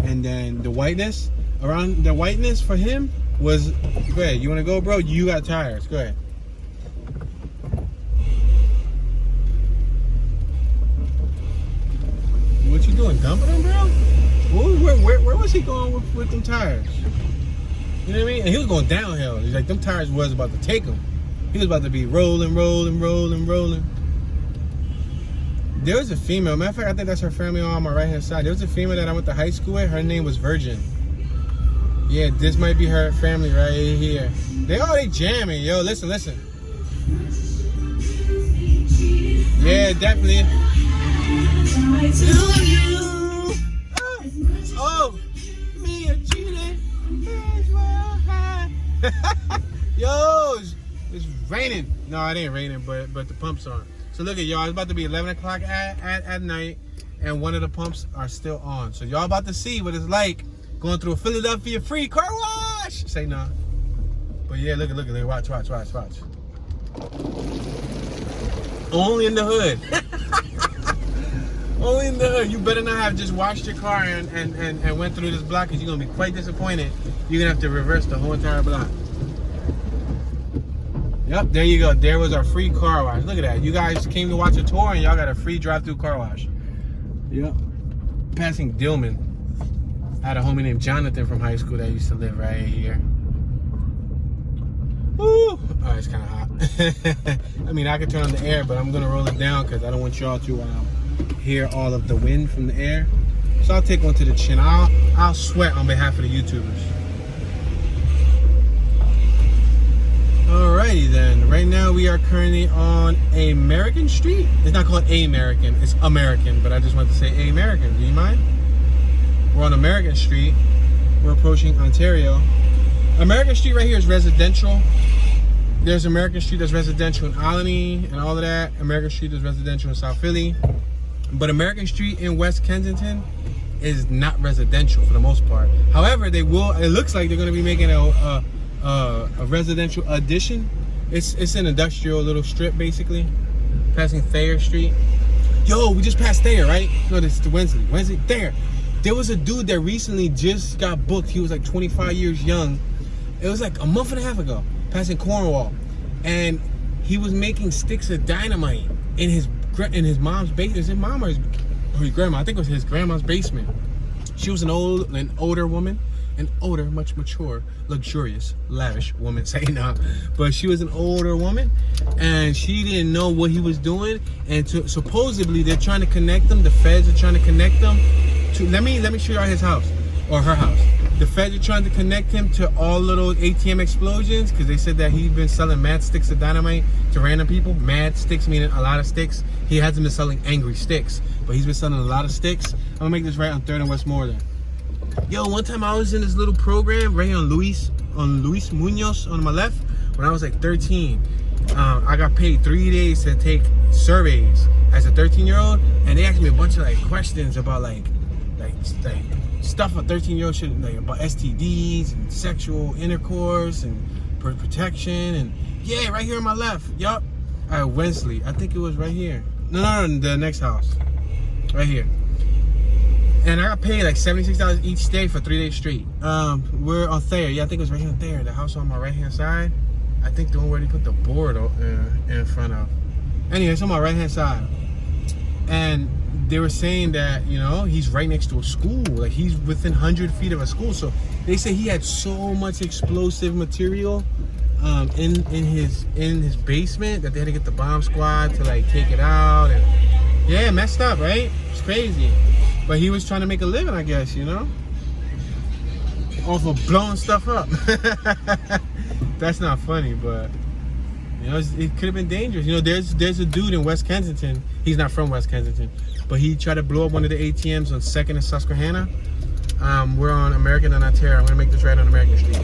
and then the whiteness? Around the whiteness for him was, go ahead, you want to go, bro? You got tires. Go ahead. What you doing, dumping them, bro? Where was he going with them tires? You know what I mean? And he was going downhill. He's like, them tires was about to take him. He was about to be rolling. There was a female. Matter of fact, I think that's her family on my right-hand side. There was a female that I went to high school with. Her name was Virgin. Yeah, this might be her family right here. They jamming. Yo, listen. Yeah, definitely. Oh, me and cheating. Yo, it's raining. No, it ain't raining, but the pumps on. So look at y'all. It's about to be 11 o'clock at night, and one of the pumps are still on. So y'all about to see what it's like going through a Philadelphia free car wash. Say no. But yeah, look. Watch. Only in the hood. Only in the hood. You better not have just washed your car and went through this block, because you're going to be quite disappointed. You're going to have to reverse the whole entire block. Yep, there you go. There was our free car wash. Look at that. You guys came to watch a tour and y'all got a free drive-through car wash. Yep. Passing Dillman. I had a homie named Jonathan from high school that used to live right here. Woo! Oh, it's kind of hot. I mean, I could turn on the air, but I'm going to roll it down because I don't want y'all to hear all of the wind from the air. So I'll take one to the chin. I'll sweat on behalf of the YouTubers. Alrighty then. Right now we are currently on American Street. It's not called American, it's American, but I just wanted to say American. Do you mind? We're on American Street. We're approaching Ontario. American Street right here is residential. There's American Street that's residential in Albany and all of that. American Street is residential in South Philly. But American Street in West Kensington is not residential for the most part. However, it looks like they're going to be making a residential addition. It's an industrial little strip basically, passing Thayer Street. Yo, we just passed Thayer, right? No, this is the Wednesday. Thayer. There was a dude that recently just got booked. He was like 25 years young. It was like a month and a half ago, passing Cornwall, and he was making sticks of dynamite in his mom's basement. Is it mom or his grandma? I think it was his grandma's basement. She was an older woman. An older, much mature, luxurious, lavish woman, say no. But she was an older woman, and she didn't know what he was doing. And supposedly they're trying to connect them. The feds are trying to connect them to. Let me show y'all his house or her house. The feds are trying to connect him to all little ATM explosions because they said that he's been selling mad sticks of dynamite to random people. Mad sticks meaning a lot of sticks. He hasn't been selling angry sticks, but he's been selling a lot of sticks. I'm gonna make this right on 3rd and Westmoreland. Yo, one time I was in this little program right here on Luis Munoz on my left when I was like 13. I got paid 3 days to take surveys as a 13-year-old, and they asked me a bunch of like questions about like stuff a 13-year-old should like about STDs and sexual intercourse and protection and yeah, right here on my left. Yup. Wensley. I think it was right here. No, the next house. Right here. And I got paid like $76 each day for 3 days straight. We're on Thayer. Yeah, I think it was right here on Thayer. The house on my right-hand side. I think the one where they put the board in front of. Anyway, it's on my right-hand side. And they were saying that, you know, he's right next to a school. Like, he's within 100 feet of a school. So they say he had so much explosive material in his basement that they had to get the bomb squad to, like, take it out. And yeah, messed up, right? It's crazy. But he was trying to make a living, I guess, you know? Off of blowing stuff up. That's not funny, but you know, it could have been dangerous. You know, there's a dude in West Kensington. He's not from West Kensington, but he tried to blow up one of the ATMs on 2nd and Susquehanna. We're on American and Ontario. I'm gonna make this right on American Street.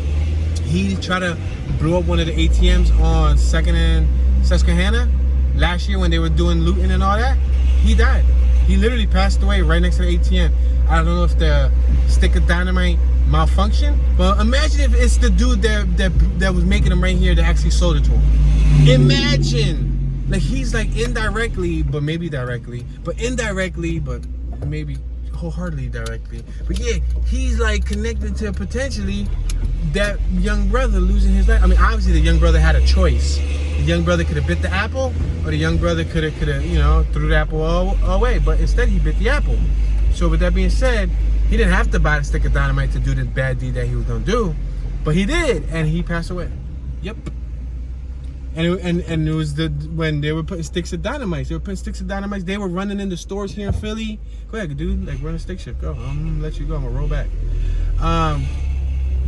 He tried to blow up one of the ATMs on 2nd and Susquehanna last year when they were doing looting and all that. He died. He literally passed away right next to the ATM. I don't know if the stick of dynamite malfunction, but imagine if it's the dude that was making them right here that actually sold it to him. Imagine, like, he's like indirectly, but maybe directly, but indirectly, but maybe wholeheartedly directly. But yeah, he's like connected to potentially that young brother losing his life. I mean, obviously the young brother had a choice. The young brother could have bit the apple, or the young brother could have, you know, threw the apple all away. But instead, he bit the apple. So with that being said, he didn't have to buy a stick of dynamite to do the bad deed that he was gonna do, but he did, and he passed away. Yep. And it was when they were putting sticks of dynamite. They were putting sticks of dynamite. They were running into stores here in Philly. Go ahead, dude. Like, run a stick shift. Go. I'm gonna let you go. I'm gonna roll back.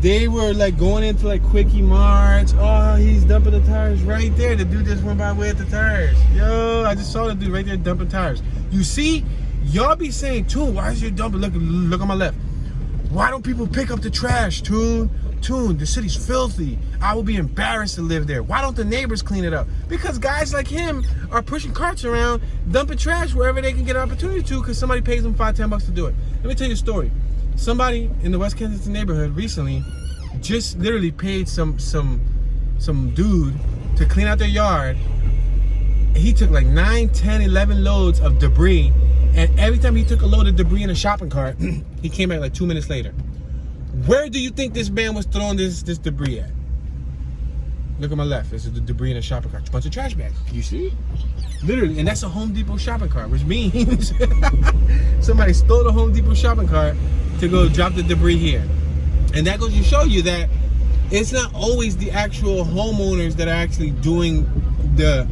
They were like going into like Quickie Marts. Oh, he's dumping the tires right there. The dude just went by way at the tires. Yo, I just saw the dude right there dumping tires. You see, y'all be saying, Toon, why is you dumping? Look on my left. Why don't people pick up the trash, Toon? Toon, the city's filthy. I will be embarrassed to live there. Why don't the neighbors clean it up? Because guys like him are pushing carts around, dumping trash wherever they can get an opportunity to, because somebody pays them $5-10 to do it. Let me tell you a story. Somebody in the West Kensington neighborhood recently just literally paid some dude to clean out their yard. He took like 9, 10, 11 loads of debris, and every time he took a load of debris in a shopping cart, he came back like 2 minutes later. Where do you think this man was throwing this debris at? Look at my left. This is the debris in a shopping cart. A bunch of trash bags. You see? Literally. And that's a Home Depot shopping cart, which means somebody stole the Home Depot shopping cart to go drop the debris here. And that goes to show you that it's not always the actual homeowners that are actually doing the...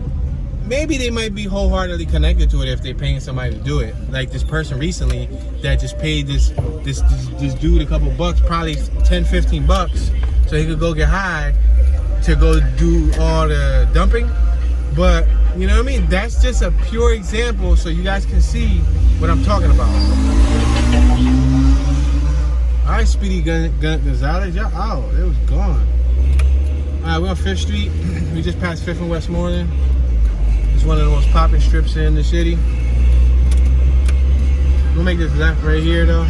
Maybe they might be wholeheartedly connected to it if they're paying somebody to do it. Like this person recently that just paid this dude a couple bucks, probably $10-15, so he could go get high to go do all the dumping. But you know what I mean? That's just a pure example, so you guys can see what I'm talking about. All right, Speedy Gonzalez, y'all out. It was gone. All right, we're on 5th Street. We just passed 5th and Westmoreland. It's one of the most popular strips in the city. We'll make this left right here though.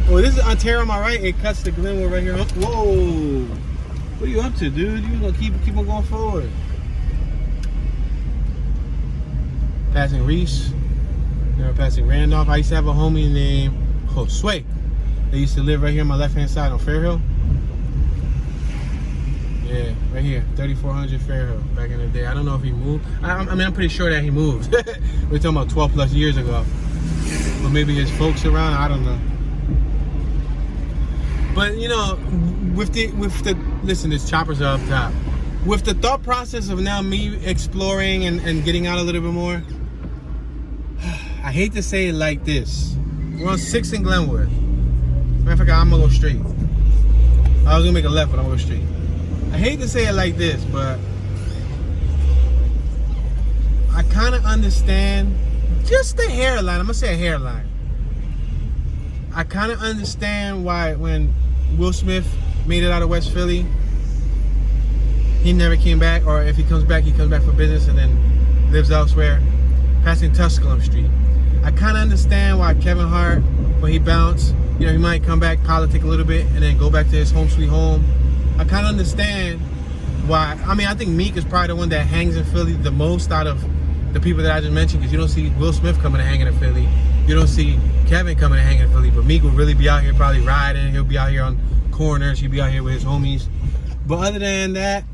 This is Ontario on my right. It cuts to Glenwood right here. Whoa! What are you up to, dude? You gonna keep on going forward? Passing Reese. Now passing Randolph. I used to have a homie named Josue. They used to live right here on my left-hand side on Fairhill. Yeah, right here, 3400 Fairhill, back in the day. I don't know if he moved. I mean, I'm pretty sure that he moved. We're talking about 12 plus years ago. Or maybe his folks around, I don't know. But you know, with the listen, this choppers are up top. With the thought process of now me exploring and getting out a little bit more, I hate to say it like this. We're on 6th and Glenwood. Matter of fact, I'm gonna go straight. I was gonna make a left, but I'm gonna go straight. I hate to say it like this, but I kind of understand just the hairline. I'm gonna say a hairline. I kind of understand why when Will Smith made it out of West Philly, he never came back, or if he comes back for business and then lives elsewhere, passing Tusculum Street. I kind of understand why Kevin Hart, when he bounced, you know, he might come back, politic a little bit, and then go back to his home sweet home. I kind of understand why. I mean, I think Meek is probably the one that hangs in Philly the most out of the people that I just mentioned, because you don't see Will Smith coming and hanging in Philly. You don't see Kevin coming and hanging in Philly, but Meek will really be out here probably riding. He'll be out here on corners. He'll be out here with his homies. But other than that,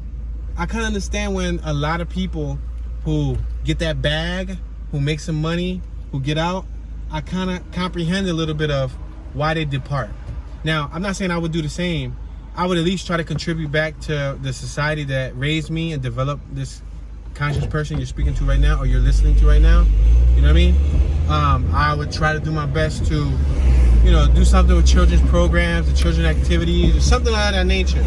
I kind of understand when a lot of people who get that bag, who make some money, who get out, I kind of comprehend a little bit of why they depart. Now, I'm not saying I would do the same. I would at least try to contribute back to the society that raised me and developed this conscious person you're speaking to right now, or you're listening to right now. You know what I mean? I would try to do my best to, you know, do something with children's programs, or children's activities, or something like that nature.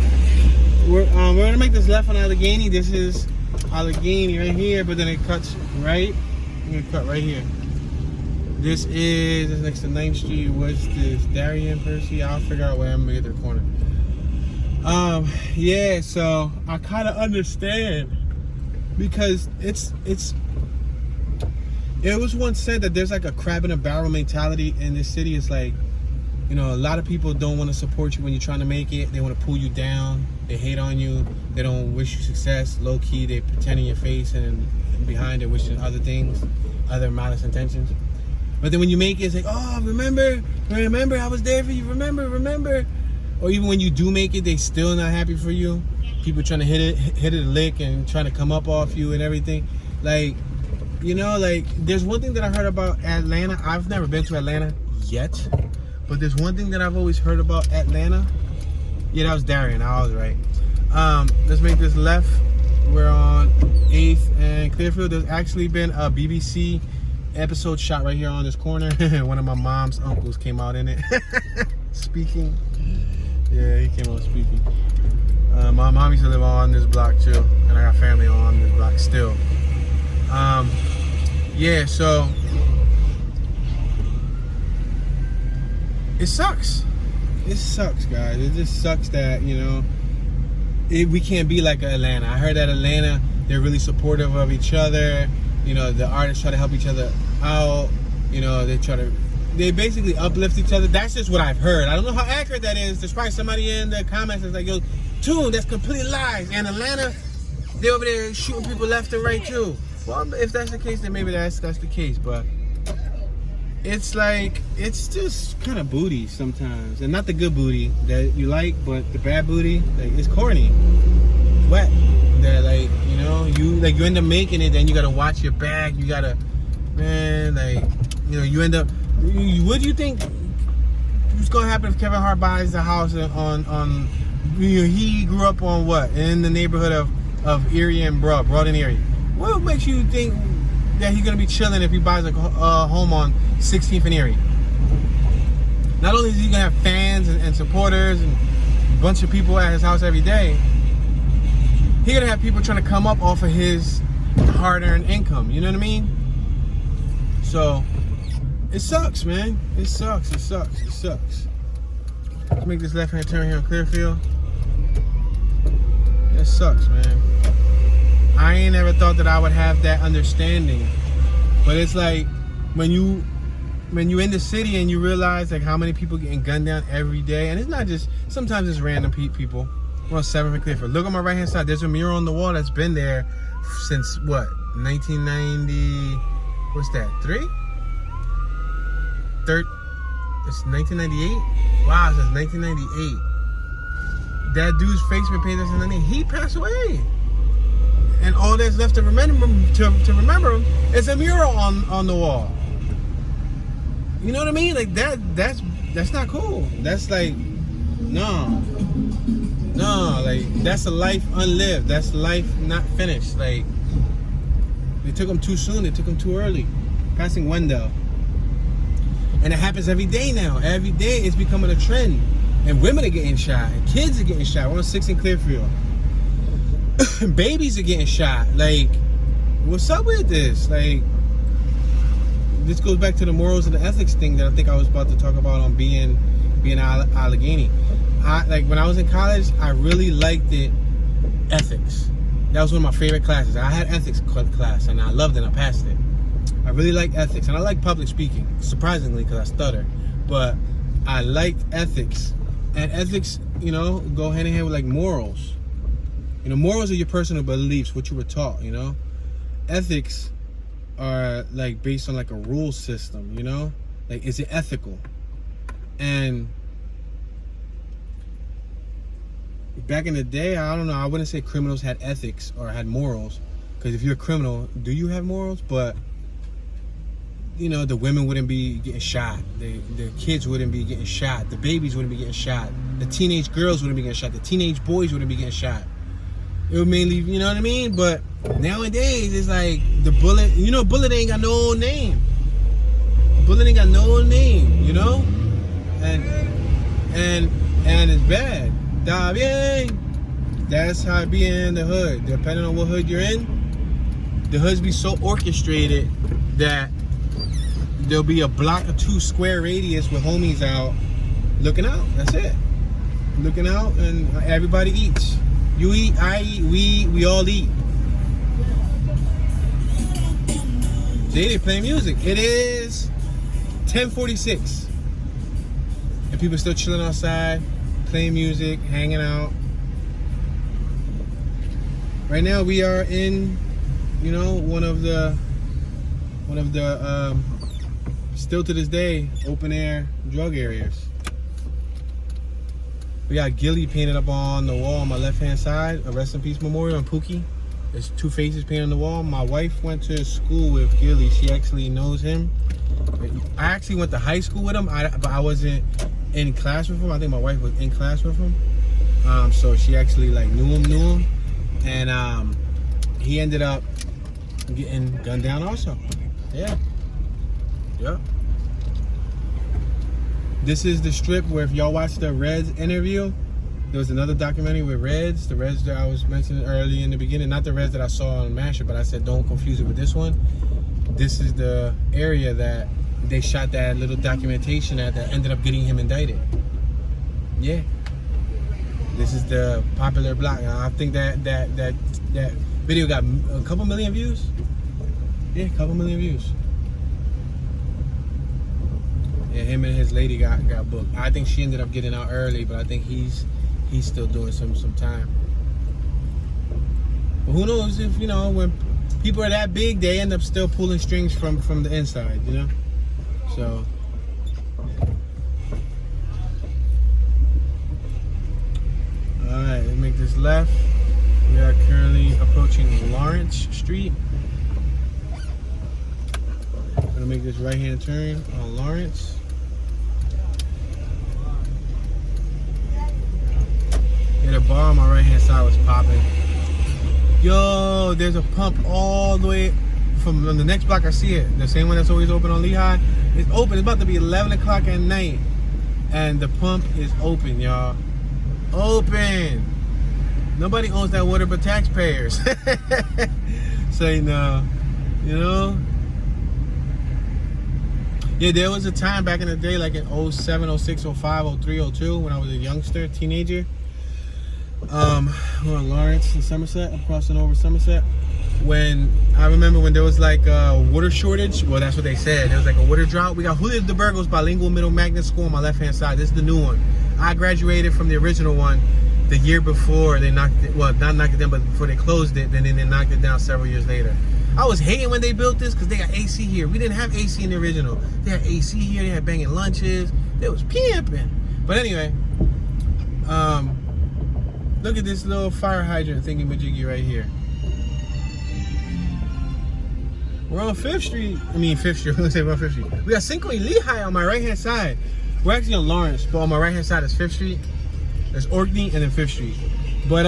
We're gonna make this left on Allegheny. This is Allegheny right here, but then it cuts right. I'm gonna cut right here. This is next to 9th Street. What's this? Darien, Percy. I'll figure out where I'm gonna get to the corner. Yeah. So I kind of understand, because it was once said that there's like a crab in a barrel mentality in this city. It's like, you know, a lot of people don't want to support you when you're trying to make it. They want to pull you down. They hate on you. They don't wish you success. Low key, they pretend in your face, and behind it wishing other things, other malice intentions. But then when you make it, it's like, oh, remember, I was there for you. Remember. Or even when you do make it, they still not happy for you. People trying to hit it a lick and trying to come up off you and everything. Like, you know, like, there's one thing that I heard about Atlanta. I've never been to Atlanta yet, but there's one thing that I've always heard about Atlanta. Yeah, that was Darien. I was right. Let's make this left. We're on 8th and Clearfield. There's actually been a BBC episode shot right here on this corner. One of my mom's uncles came out in it speaking. Yeah, he came out speaking. My mom used to live on this block too, and I got family on this block still. Yeah, so it sucks. It sucks, guys. It just sucks that, you know, we can't be like Atlanta. I heard that Atlanta, they're really supportive of each other. You know, the artists try to help each other out. You know, they basically uplift each other. That's just what I've heard. I don't know how accurate that is. There's probably somebody in the comments that's like, yo, Tune, that's complete lies. And Atlanta, they're over there shooting people left and right too. Well, if that's the case, then maybe that's the case. But it's like, it's just kind of booty sometimes. And not the good booty that you like, but the bad booty, like, it's corny. Wet. That, like, you know, you end up making it, then you gotta watch your back. You gotta, man, like, you know, you end up, what do you think what's gonna happen if Kevin Hart buys a house on you know, he grew up on what? In the neighborhood of Erie and Broad and Erie. What makes you think that he's gonna be chilling if he buys a home on 16th and Erie? Not only is he gonna have fans and supporters and a bunch of people at his house every day, he's gonna have people trying to come up off of his hard-earned income. You know what I mean? So it sucks, man. It sucks. Let's make this left-hand turn here on Clearfield. It sucks, man. I ain't ever thought that I would have that understanding, but it's like when you in the city and you realize like how many people getting gunned down every day, and it's not just, sometimes it's random people. We're on 7th and Clearfield. Look on my right-hand side. There's a mural on the wall that's been there since what? 1990. What's that? 3? It's 1998. Wow, since 1998. That dude's face been painted since 1998. He passed away, and all that's left to remember him is a mural on the wall. You know what I mean? Like that's not cool. That's like, no, like that's a life unlived. That's life not finished. Like, they took him too soon. They took him too early. Passing Wendell. And it happens every day now. Every day it's becoming a trend. And women are getting shot. And kids are getting shot. We're on 6th and Clearfield. Babies are getting shot. Like, what's up with this? Like, this goes back to the morals and the ethics thing that I think I was about to talk about on being Allegheny. Like when I was in college, I really liked it. Ethics. That was one of my favorite classes. I had ethics class and I loved it. I passed it. I really like ethics, and I like public speaking, surprisingly, because I stutter. But I liked ethics, and ethics, you know, go hand in hand with like morals. You know, morals are your personal beliefs, what you were taught. You know, ethics are like based on like a rule system. You know, like is it ethical? And back in the day, I don't know. I wouldn't say criminals had ethics or had morals, because if you're a criminal, do you have morals? But you know, the women wouldn't be getting shot. The kids wouldn't be getting shot. The babies wouldn't be getting shot. The teenage girls wouldn't be getting shot. The teenage boys wouldn't be getting shot. It would mainly, you know what I mean? But nowadays, it's like the bullet, you know, bullet ain't got no name. Bullet ain't got no name, you know? And it's bad. Da bien. That's how it be in the hood. Depending on what hood you're in, the hoods be so orchestrated that there'll be a block or 2 square radius with homies out looking out. That's it. Looking out, and everybody eats. You eat, I eat, we all eat. They play music. It is 10:46. And people still chilling outside, playing music, hanging out. Right now we are in, you know, one of the still to this day, open air drug areas. We got Gilly painted up on the wall on my left hand side, a rest in peace memorial on Pookie. There's 2 faces painted on the wall. My wife went to school with Gilly. She actually knows him. I actually went to high school with him, but I wasn't in class with him. I think my wife was in class with him. So she actually like knew him. And he ended up getting gunned down also. Yeah. Yep. This is the strip where, if y'all watched the Reds interview, there was another documentary with Reds, the Reds that I was mentioning early in the beginning, not the Reds that I saw on Masher, but I said don't confuse it with this one. This is the area that they shot that little documentation at that ended up getting him indicted. Yeah. This is the popular block. I think that video got a couple million views. Yeah, a couple million views. Yeah, him and his lady got booked. I think she ended up getting out early, but I think he's still doing some time. But who knows if, you know, when people are that big, they end up still pulling strings from the inside, you know? So alright, let's make this left. We are currently approaching Lawrence Street. I'm gonna make this right-hand turn on Lawrence. Yeah, the bar on my right-hand side was popping. Yo, there's a pump all the way from the next block. I see it. The same one that's always open on Lehigh. It's open. It's about to be 11 o'clock at night, and the pump is open, y'all. Open. Nobody owns that water but taxpayers. Say no, you know. Yeah, there was a time back in the day, like in 07, 06, 05, 03, 02, when I was a youngster, teenager. We're on Lawrence and Somerset. I'm crossing over Somerset. When I remember when there was like a water shortage. Well, that's what they said. There was like a water drought. We got Julio de Burgos Bilingual Middle Magnet School on my left-hand side. This is the new one. I graduated from the original one the year before they knocked it. Well, not knocked it down, but before they closed it. Then they knocked it down several years later. I was hating when they built this because they got AC here. We didn't have AC in the original. They had AC here. They had banging lunches. It was pimping. But anyway, look at this little fire hydrant thingy-majiggy right here. We're on 5th Street. I mean, 5th Street. Let's say we're on 5th Street. We got Cinco y Lehigh on my right-hand side. We're actually on Lawrence, but on my right-hand side is 5th Street. There's Orkney and then 5th Street. But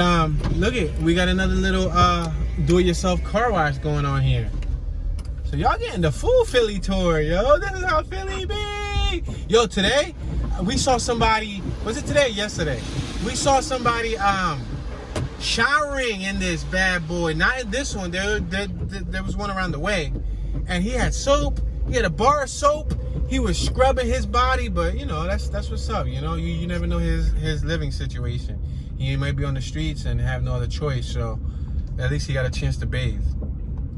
look it, we got another little do-it-yourself car wash going on here. So y'all getting the full Philly tour, yo. This is how Philly be. Yo, today we saw somebody. Was it today or yesterday? We saw somebody showering in this bad boy. Not in this one. There was one around the way, and he had soap. He had a bar of soap. He was scrubbing his body, but you know, that's what's up. You know, you never know his living situation. He might be on the streets and have no other choice, so at least he got a chance to bathe.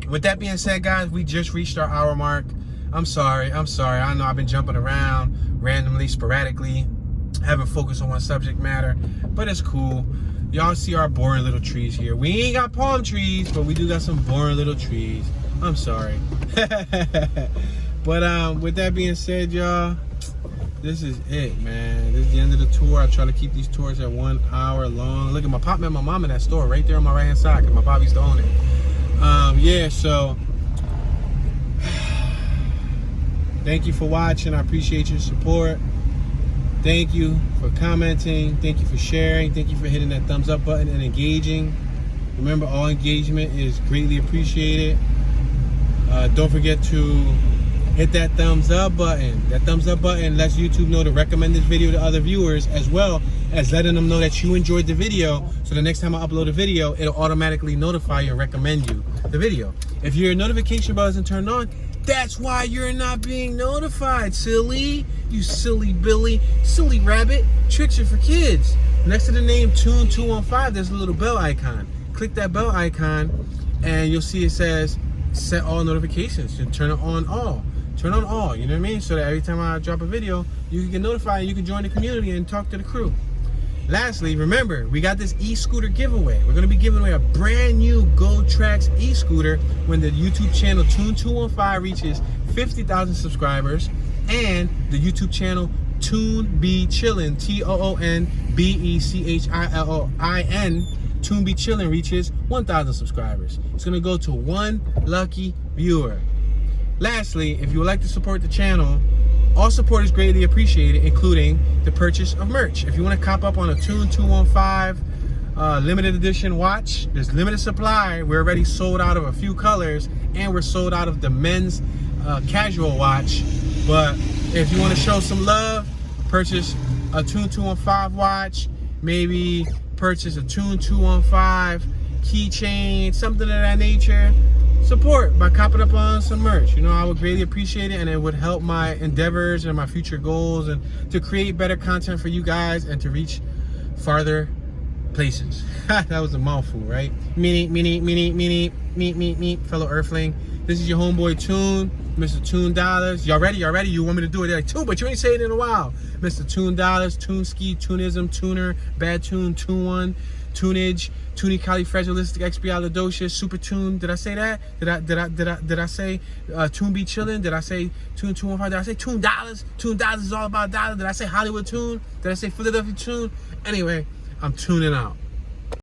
With that being said, guys, we just reached our hour mark. I'm sorry. I know I've been jumping around randomly, sporadically, haven't focused on one subject matter, but it's cool. Y'all see our boring little trees here. We ain't got palm trees, but we do got some boring little trees. I'm sorry. But with that being said, y'all, this is it, man. This is the end of the tour. I try to keep these tours at 1 hour long. Look at my pop met my mom in that store right there on my right hand side, because my pop used to own it. Yeah, so thank you for watching. I appreciate your support. Thank you for commenting. Thank you for sharing. Thank you for hitting that thumbs up button and engaging. Remember, all engagement is greatly appreciated. Don't forget to hit that thumbs up button. That thumbs up button lets YouTube know to recommend this video to other viewers, as well as letting them know that you enjoyed the video. So the next time I upload a video, it'll automatically notify you and recommend you the video. If your notification bell isn't turned on, that's why you're not being notified, silly. You silly Billy, silly rabbit. Tricks are for kids. Next to the name Tune 215, there's a little bell icon. Click that bell icon and you'll see it says set all notifications. You turn it on all. Turn on all, you know what I mean? So that every time I drop a video, you can get notified and you can join the community and talk to the crew. Lastly, remember, we got this e-scooter giveaway. We're going to be giving away a brand new Gold Tracks e-scooter when the YouTube channel Tune215 reaches 50,000 subscribers, and the YouTube channel Toon Be Chillin', TOONBECHILLIN, Toon Be Chillin' reaches 1,000 subscribers. It's going to go to one lucky viewer. Lastly, if you would like to support the channel, all support is greatly appreciated, including the purchase of merch. If you want to cop up on a Tune 215 limited edition watch, there's limited supply. We're already sold out of a few colors, and we're sold out of the men's casual watch. But if you want to show some love, purchase a Tune 215 watch, maybe purchase a Tune 215 keychain, something of that nature. Support by copping up on some merch. You know, I would greatly appreciate it, and it would help my endeavors and my future goals, and to create better content for you guys and to reach farther places. That was a mouthful, right? Meet, fellow Earthling. This is your homeboy Tune, Mr. Tune Dollars. Y'all ready? You want me to do it? They're like, Tune, but you ain't saying it in a while. Mr. Tune Dollars, Tune Ski, Tunism, Tuner, Bad Tune, Tune One, Tunage, Tuni Califragilistic Expialidocious, Super Tune. Did I say that? Did I say Tune Be Chillin'? Did I say Tune 215? Did I say Tune Dollars? Tune Dollars is all about dollars. Did I say Hollywood Tune? Did I say Philadelphia Tune? Anyway, I'm tuning out.